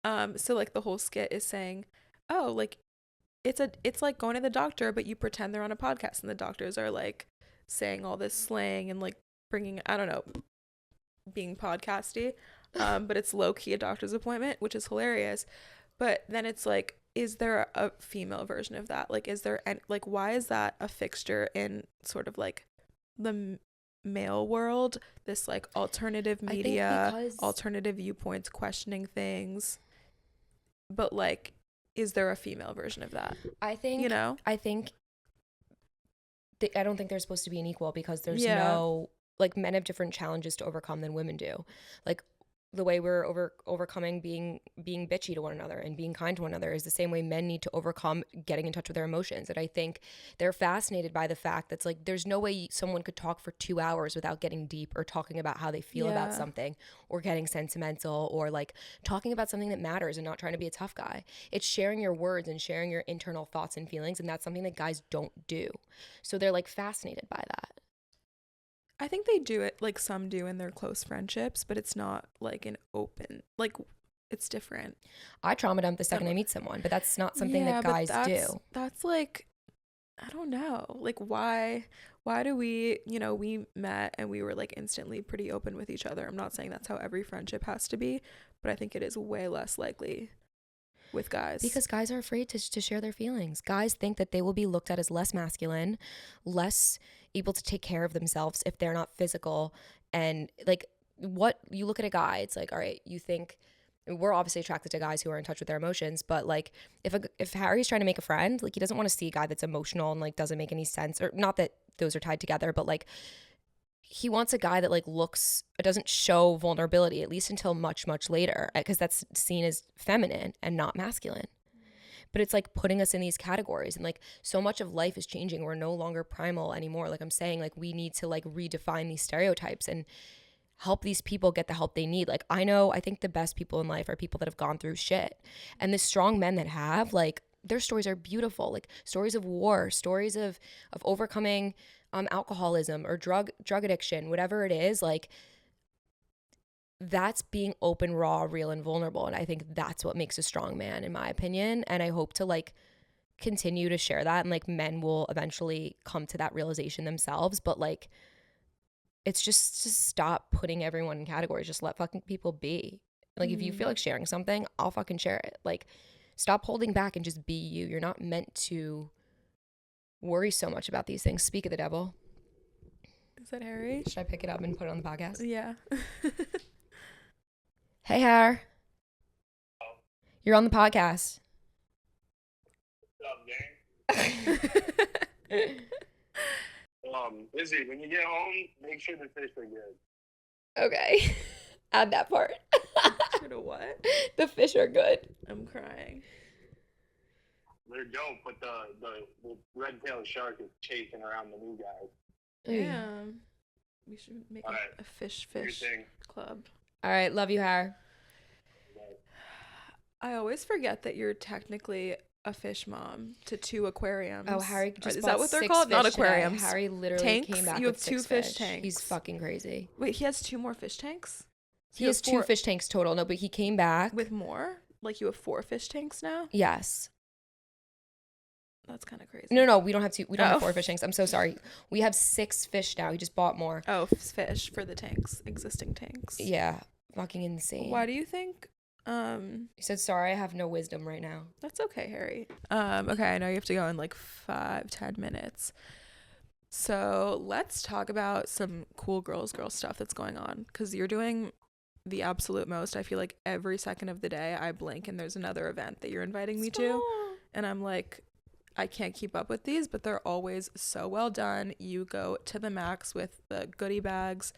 So like the whole skit is saying, oh, like it's like going to the doctor but you pretend they're on a podcast, and the doctors are like saying all this slang and like bringing, I don't know, being podcasty. But it's low key a doctor's appointment, which is hilarious. But then it's like, is there a female version of that? Like, is there, and like, why is that a fixture in sort of like the male world? This like alternative media, alternative viewpoints, questioning things. But like, is there a female version of that? I think, I don't think there's supposed to be an equal, because there's no, like, men have different challenges to overcome than women do. Like, the way we're overcoming being bitchy to one another and being kind to one another is the same way men need to overcome getting in touch with their emotions. And I think they're fascinated by the fact that's like, there's no way someone could talk for 2 hours without getting deep or talking about how they feel about something, or getting sentimental, or like talking about something that matters and not trying to be a tough guy. It's sharing your words and sharing your internal thoughts and feelings. And that's something that guys don't do. So they're like fascinated by that. I think they do it, like some do in their close friendships, but it's not like an open, like it's different. I trauma dump the second I meet someone, but that's not something that guys do. That's like, I don't know, like why do we, we met and we were like instantly pretty open with each other. I'm not saying that's how every friendship has to be, but I think it is way less likely with guys. Because guys are afraid to share their feelings. Guys think that they will be looked at as less masculine, less able to take care of themselves if they're not physical. And like, what you look at a guy, it's like, all right, you think, we're obviously attracted to guys who are in touch with their emotions, but like if Harry's trying to make a friend, like he doesn't want to see a guy that's emotional and like doesn't make any sense, or not that those are tied together, but like he wants a guy that like doesn't show vulnerability, at least until much, much later, because that's seen as feminine and not masculine. But it's like putting us in these categories, and like so much of life is changing. We're no longer primal anymore. Like I'm saying, like we need to like redefine these stereotypes and help these people get the help they need. Like I think the best people in life are people that have gone through shit. And the strong men that have, like, their stories are beautiful. Like stories of war, stories of overcoming alcoholism or drug addiction, whatever it is, like that's being open, raw, real, and vulnerable. And I think that's what makes a strong man, in my opinion. And I hope to like continue to share that, and like men will eventually come to that realization themselves. But like, it's just stop putting everyone in categories. Just let fucking people be. Like if you feel like sharing something, I'll fucking share it. Like stop holding back and just be you. You're not meant to worry so much about these things. Speak of the devil. Is that Harry? Should I pick it up and put it on the podcast? Yeah. Hey, Har. You're on the podcast. What's up, gang? Izzi, when you get home, make sure the fish are good. Okay. Add that part. Sure to what? The fish are good. I'm crying. They're dope, but the red-tailed shark is chasing around the new guy. Yeah. We should make a fish club. All right. Love you, Har. I always forget that you're technically a fish mom to 2 aquariums. Oh, Harry just is bought that what they're 6 called? Not fish aquariums. Today. Harry literally tanks? Came back You have with 2 6 fish tanks. He's fucking crazy. Wait, he has 2 more fish tanks? He has 2 fish tanks total. No, but he came back with more? Like you have 4 fish tanks now? Yes. That's kind of crazy. No, we don't have 2. We don't have 4 fish tanks. I'm so sorry. We have 6 fish now. He just bought more. Oh, fish for the tanks, existing tanks. Yeah, fucking insane. Why do you think? He said, "Sorry, I have no wisdom right now." That's okay, Harry. Okay, I know you have to go in like 5-10 minutes. So let's talk about some cool girl stuff that's going on, because you're doing the absolute most. I feel like every second of the day I blink and there's another event that you're inviting me to, and I'm like, I can't keep up with these, but they're always so well done. You go to the max with the goodie bags,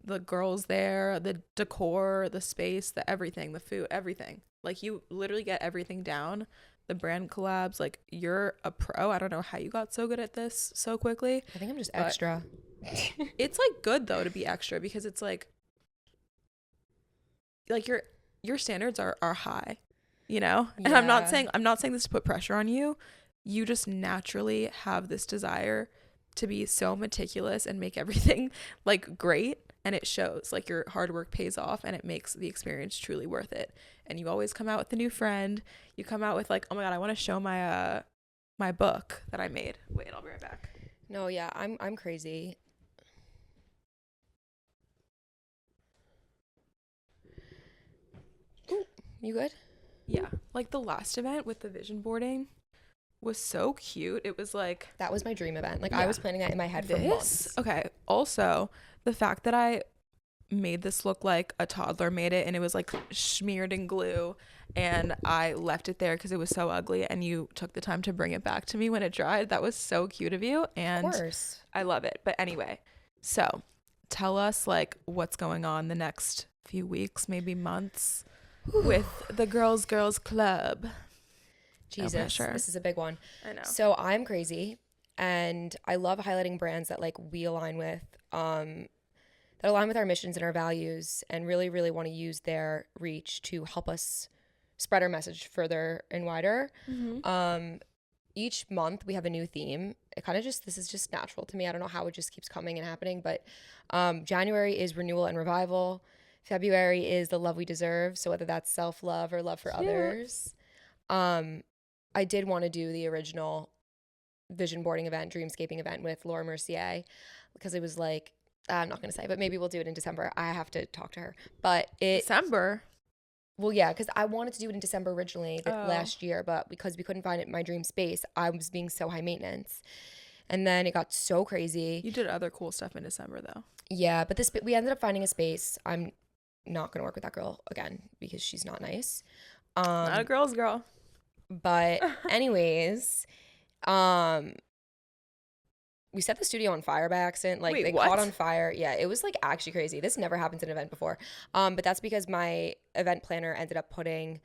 the girls there, the decor, the space, the everything, the food, everything. Like you literally get everything down. The brand collabs, like you're a pro. I don't know how you got so good at this so quickly. I think I'm just extra. It's like good though to be extra, because it's like your standards are high, you know? Yeah. And I'm not saying this to put pressure on you. You just naturally have this desire to be so meticulous and make everything like great, and it shows. Like your hard work pays off, and it makes the experience truly worth it. And you always come out with a new friend. You come out with like, oh my god, I want to show my my book that I made. Wait, I'll be right back. No, yeah, I'm crazy. Ooh, you good? Yeah. Like the last event with the vision boarding was so cute. It was like, That was my dream event. Like I yeah, was planning that in my head for this. months. Okay. Also, the fact that I made this look like a toddler made it and it was like smeared in glue and I left it there because it was so ugly and you took the time to bring it back to me when it dried. That was so cute of you Of and course. I love it. But anyway, so tell us like what's going on the next few weeks, maybe months with the Girls Club. No Jesus, pressure. this is a big one. I know. So I'm crazy and I love highlighting brands that like we align with, that align with our missions and our values and really, really want to use their reach to help us spread our message further and wider. Each month we have a new theme. It kind of just, this is just natural to me. I don't know how it just keeps coming and happening, but January is renewal and revival. February is the love we deserve. So whether that's self-love or love for others. I did want to do the original vision boarding event, dreamscaping event with Laura Mercier because it was like, I'm not going to say, but maybe we'll do it in December. I have to talk to her. But December. Well, yeah, because I wanted to do it in December originally last year, but because we couldn't find it in my dream space, I was being so high maintenance. And then it got so crazy. You did other cool stuff in December though. Yeah, but we ended up finding a space. I'm not going to work with that girl again because she's not nice. Not a girl's girl. But anyways, we set the studio on fire by accident. Like, Wait, they what? caught on fire. Yeah, it was like actually crazy. This never happens in an event before. But that's because my event planner ended up putting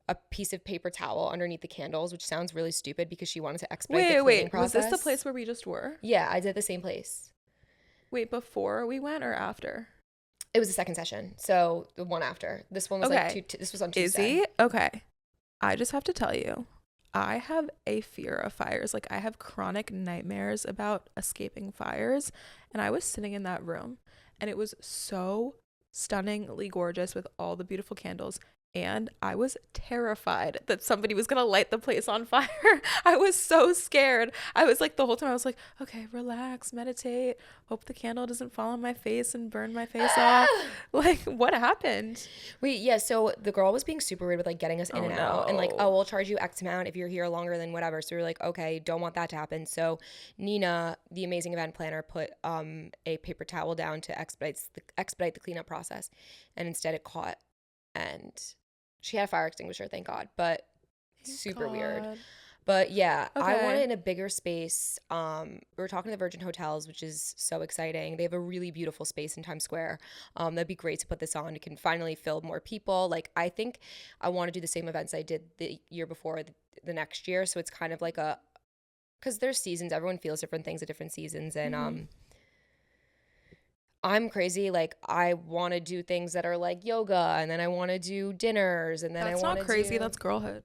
a piece of paper towel underneath the candles, which sounds really stupid because she wanted to expedite the cleaning process. Was this the place where we just were? Yeah, I did the same place. Wait, before we went or after? It was the second session, so the one after. This one was this was on Tuesday. Izzy, okay. I just have to tell you, I have a fear of fires. Like, I have chronic nightmares about escaping fires. And I was sitting in that room and it was so stunningly gorgeous with all the beautiful candles. And I was terrified that somebody was going to light the place on fire. I was so scared. I was like, the whole time I was like, okay, relax, meditate. Hope the candle doesn't fall on my face and burn my face off. Like, what happened? Wait, yeah, so the girl was being super weird with like getting us in and out and like, oh, we'll charge you X amount if you're here longer than whatever. So we were like, okay, don't want that to happen. So Nina, the amazing event planner, put a paper towel down to expedite the cleanup process. And instead it caught and she had a fire extinguisher, thank God, but super weird. But yeah, I want it in a bigger space. We were talking to the Virgin Hotels, which is so exciting. They have a really beautiful space in Times Square. That'd be great to put this on. It can finally fill more people. Like, I think I want to do the same events I did the year before the next year. So it's kind of like because there's seasons. Everyone feels different things at different seasons. And I'm crazy. Like, I want to do things that are like yoga, and then I want to do dinners, and then That's not crazy. That's girlhood.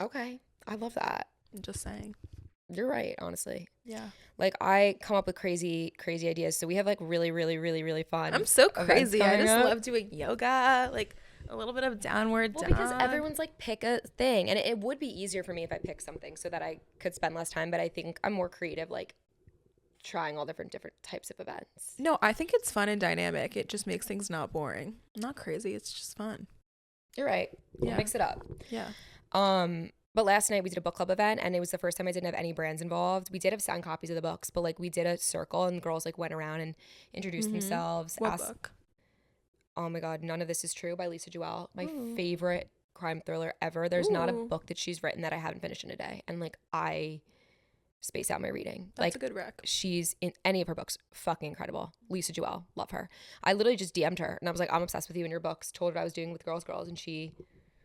Okay. I love that. I'm just saying. You're right, honestly. Yeah. Like, I come up with crazy ideas. So we have like really, really, really, really fun. I'm so crazy. I just up. love doing yoga, like a little bit of downward dog. Because everyone's like, pick a thing. And it would be easier for me if I picked something so that I could spend less time. But I think I'm more creative, like trying all different types of events. No, I think it's fun and dynamic. It just makes things not boring. Not crazy. It's just fun. You're right. We'll mix it up. Yeah. But last night we did a book club event, and it was the first time I didn't have any brands involved. We did have signed copies of the books, but like we did a circle and girls like went around and introduced themselves. What book? Oh my God, None of This Is True by Lisa Jewell. My favorite crime thriller ever. There's not a book that she's written that I haven't finished in a day. And like, I space out my reading. That's a good rec. She's in any of her books, fucking incredible. Lisa Jewell, love her. I literally just DM'd her and I was like, I'm obsessed with you and your books. Told her what I was doing with Girls, and she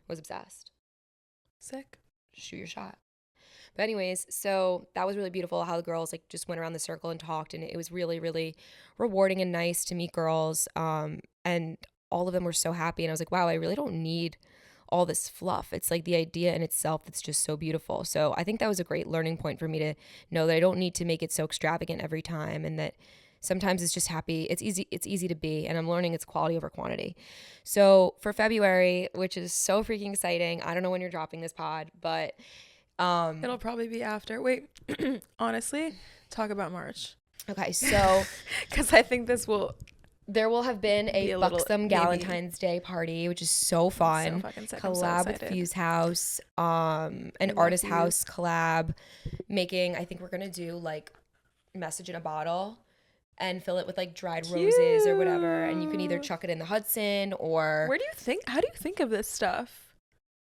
was obsessed. Sick. Shoot your shot. But anyways, so that was really beautiful how the girls like just went around the circle and talked, and it was really, really rewarding and nice to meet girls. And all of them were so happy, and I was like, wow, I really don't need all this fluff. It's like the idea in itself that's just so beautiful. So I think that was a great learning point for me to know that I don't need to make it so extravagant every time, and that sometimes it's just happy. It's easy to be, and I'm learning it's quality over quantity. So for February, which is so freaking exciting, I don't know when you're dropping this pod, but it'll probably be after. Wait, honestly, Talk about March. Okay, so Because I think this will there will have been Be a a little- buxom maybe. Valentine's Day party, which is so fun. so fucking sick. I'm so Collab with excited. Fuse House, an love artist Fuse. house collab, making. I think we're gonna do like message in a bottle, and fill it with like dried roses or whatever, and you can either Cute. chuck it in the Hudson or How do you think of this stuff?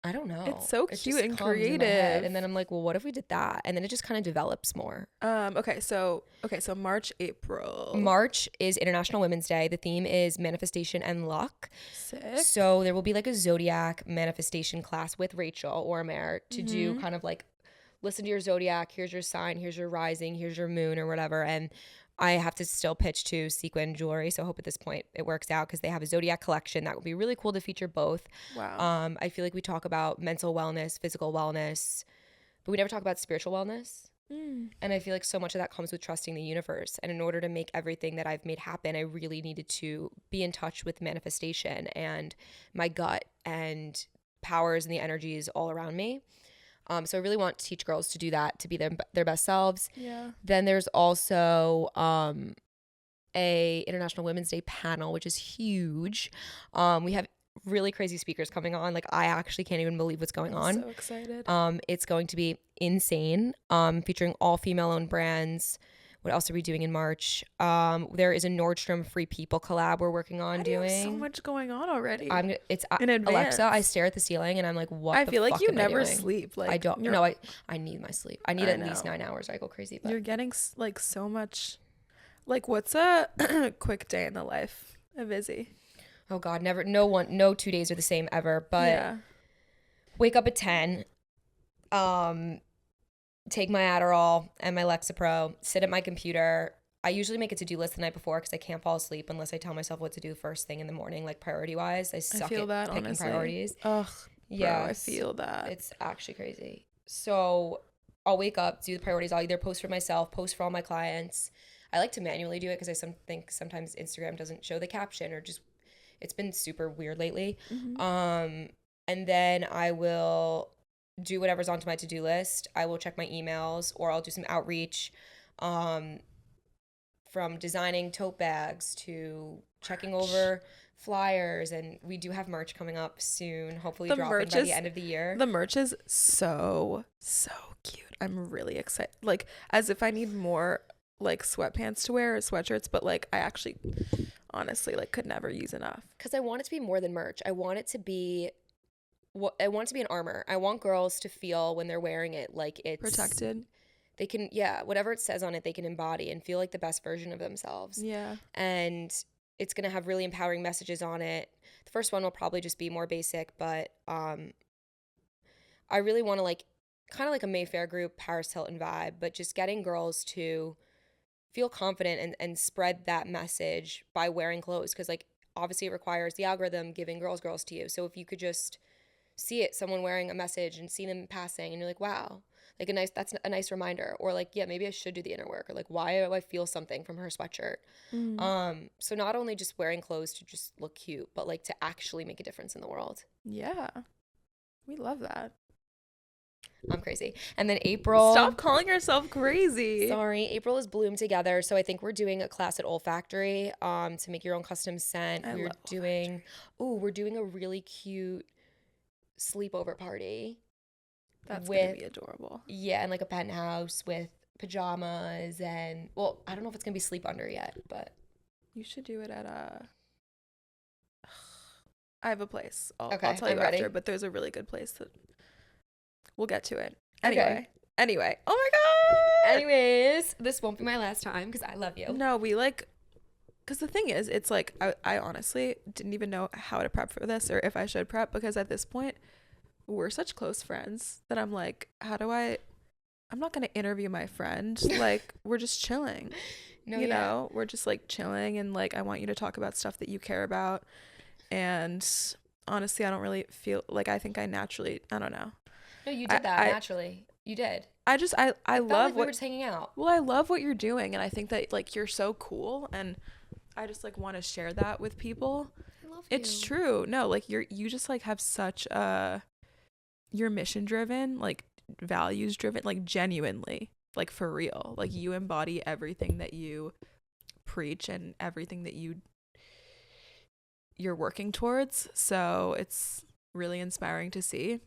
I don't know. It's so just cute and comes in my head. creative. And then I'm like, well, what if we did that? And then it just kind of develops more. Okay, so March, April. March is International Women's Day. The theme is manifestation and luck. Sick. So there will be like a zodiac manifestation class with Rachel or Mare to do Mm-hmm. kind of like listen to your zodiac. Here's your sign. Here's your rising. Here's your moon or whatever. And I have to still pitch to Sequin Jewelry. So I hope at this point it works out because they have a zodiac collection that would be really cool to feature both. Wow. I feel like we talk about mental wellness, physical wellness, but we never talk about spiritual wellness. And I feel like so much of that comes with trusting the universe. And in order to make everything that I've made happen, I really needed to be in touch with manifestation and my gut and powers and the energies all around me. So I really want to teach girls to do that, to be their best selves. Yeah. Then there's also a International Women's Day panel, which is huge. We have really crazy speakers coming on. Like I actually can't even believe what's going on. So excited. It's going to be insane, featuring all female-owned brands. What else are we doing in March? There is a Nordstrom Free People collab we're working on You have doing. so much going on already. It's in advance. Alexa. I stare at the ceiling and I'm like, what? I the feel like fuck you am I never doing? sleep. Like I don't. you're- No, I need my sleep. I need I at least know. 9 hours. Or I go crazy. But You're getting like so much. Like, what's a quick day in the life of Izzi? oh god, no 2 days are the same ever. But Yeah. wake up at 10. Take my Adderall and my Lexapro. Sit at my computer. I usually make a to-do list the night before because I can't fall asleep unless I tell myself what to do first thing in the morning, like priority-wise. I suck feel at that, picking honestly. priorities. Ugh. Yeah, Bro, I feel that. It's actually crazy. So I'll wake up, do the priorities. I'll either post for myself, post for all my clients. I like to manually do it because I think sometimes Instagram doesn't show the caption or just it's been super weird lately. Mhm. And then I will do whatever's onto my to-do list. I will check my emails or I'll do some outreach. From designing tote bags to checking over flyers, and we do have merch coming up soon, hopefully The dropping merch by is- the end of the year. The merch is so cute. I'm really excited. Like, as if I need more like sweatpants to wear or sweatshirts, but like I actually honestly like could never use enough. Because I want it to be more than merch. I want it to be an armor. I want girls to feel when they're wearing it like it's Protected. They can, whatever it says on it, they can embody and feel like the best version of themselves. Yeah. And it's going to have really empowering messages on it. The first one will probably just be more basic, but I really want to like, kind of like a Mayfair group, Paris Hilton vibe, but just getting girls to feel confident and spread that message by wearing clothes. Because like, obviously it requires the algorithm giving girls to you. So if you could just see it, someone wearing a message and see them passing and you're like, wow. Like that's a nice reminder. Or like, yeah, maybe I should do the inner work. Or like, why do I feel something from her sweatshirt? So not only just wearing clothes to just look cute, but like to actually make a difference in the world. Yeah. We love that. I'm crazy. And then April. Stop calling yourself crazy. Sorry, April is Bloom Together. So I think we're doing a class at Olfactory to make your own custom scent. I We're love doing a really cute sleepover party. That's gonna be adorable. Yeah, and like a penthouse with pajamas and well, I don't know if it's gonna be sleep under yet, but You should do it at I have a place. I'll Okay, tell you I'm ready. after, but there's a really good place that we'll get to it. Okay. Anyway. Oh my god. anyways, this won't be my last time because I love you. No, because the thing is, it's like I honestly didn't even know how to prep for this or if I should prep because at this point we're such close friends that I'm like, I'm not going to interview my friend. Like, we're just chilling. No, you know, we're just like chilling and like I want you to talk about stuff that you care about. And honestly, I don't really feel like I think I naturally, I don't know. No, you did that naturally. You did. I Felt love like we what were just hanging out. Well, I love what you're doing and I think that like you're so cool and I just like want to share that with people. I love It's you. true. No, like you just like have such you're mission driven, like values driven, like genuinely. like for real. Like you embody everything that you preach and everything that you're working towards. So it's really inspiring to see.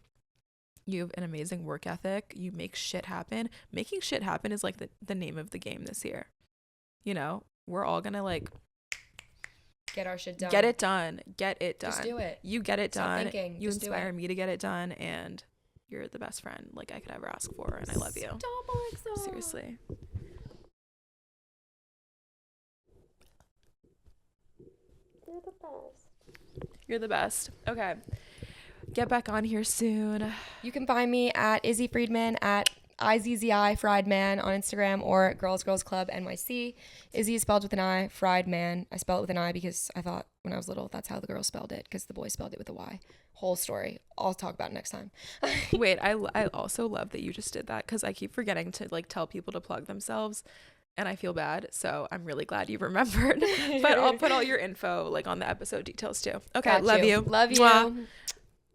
You have an amazing work ethic. You make shit happen. Making shit happen is like the name of the game this year. You know, we're all gonna like get our shit done. Get it done. Just do it. You get it Stop done. thinking. You Just inspire me to get it done, and you're the best friend like I could ever ask for, and I love you. Stop, Alexa. Seriously. You're the best. You're the best. Okay. Get back on here soon. You can find me at Izzi Friedman at IZZI Friedman on Instagram or Girls Club NYC. Izzi is spelled with an I. Friedman. I spell it with an I because I thought when I was little that's how the girls spelled it, because the boys spelled it with a Y. Whole story. I'll talk about it next time. Wait, I also love that you just did that, because I keep forgetting to like tell people to plug themselves, and I feel bad. So I'm really glad you remembered. But I'll put all your info like on the episode details too. Okay, Got love you. Love you. Mwah.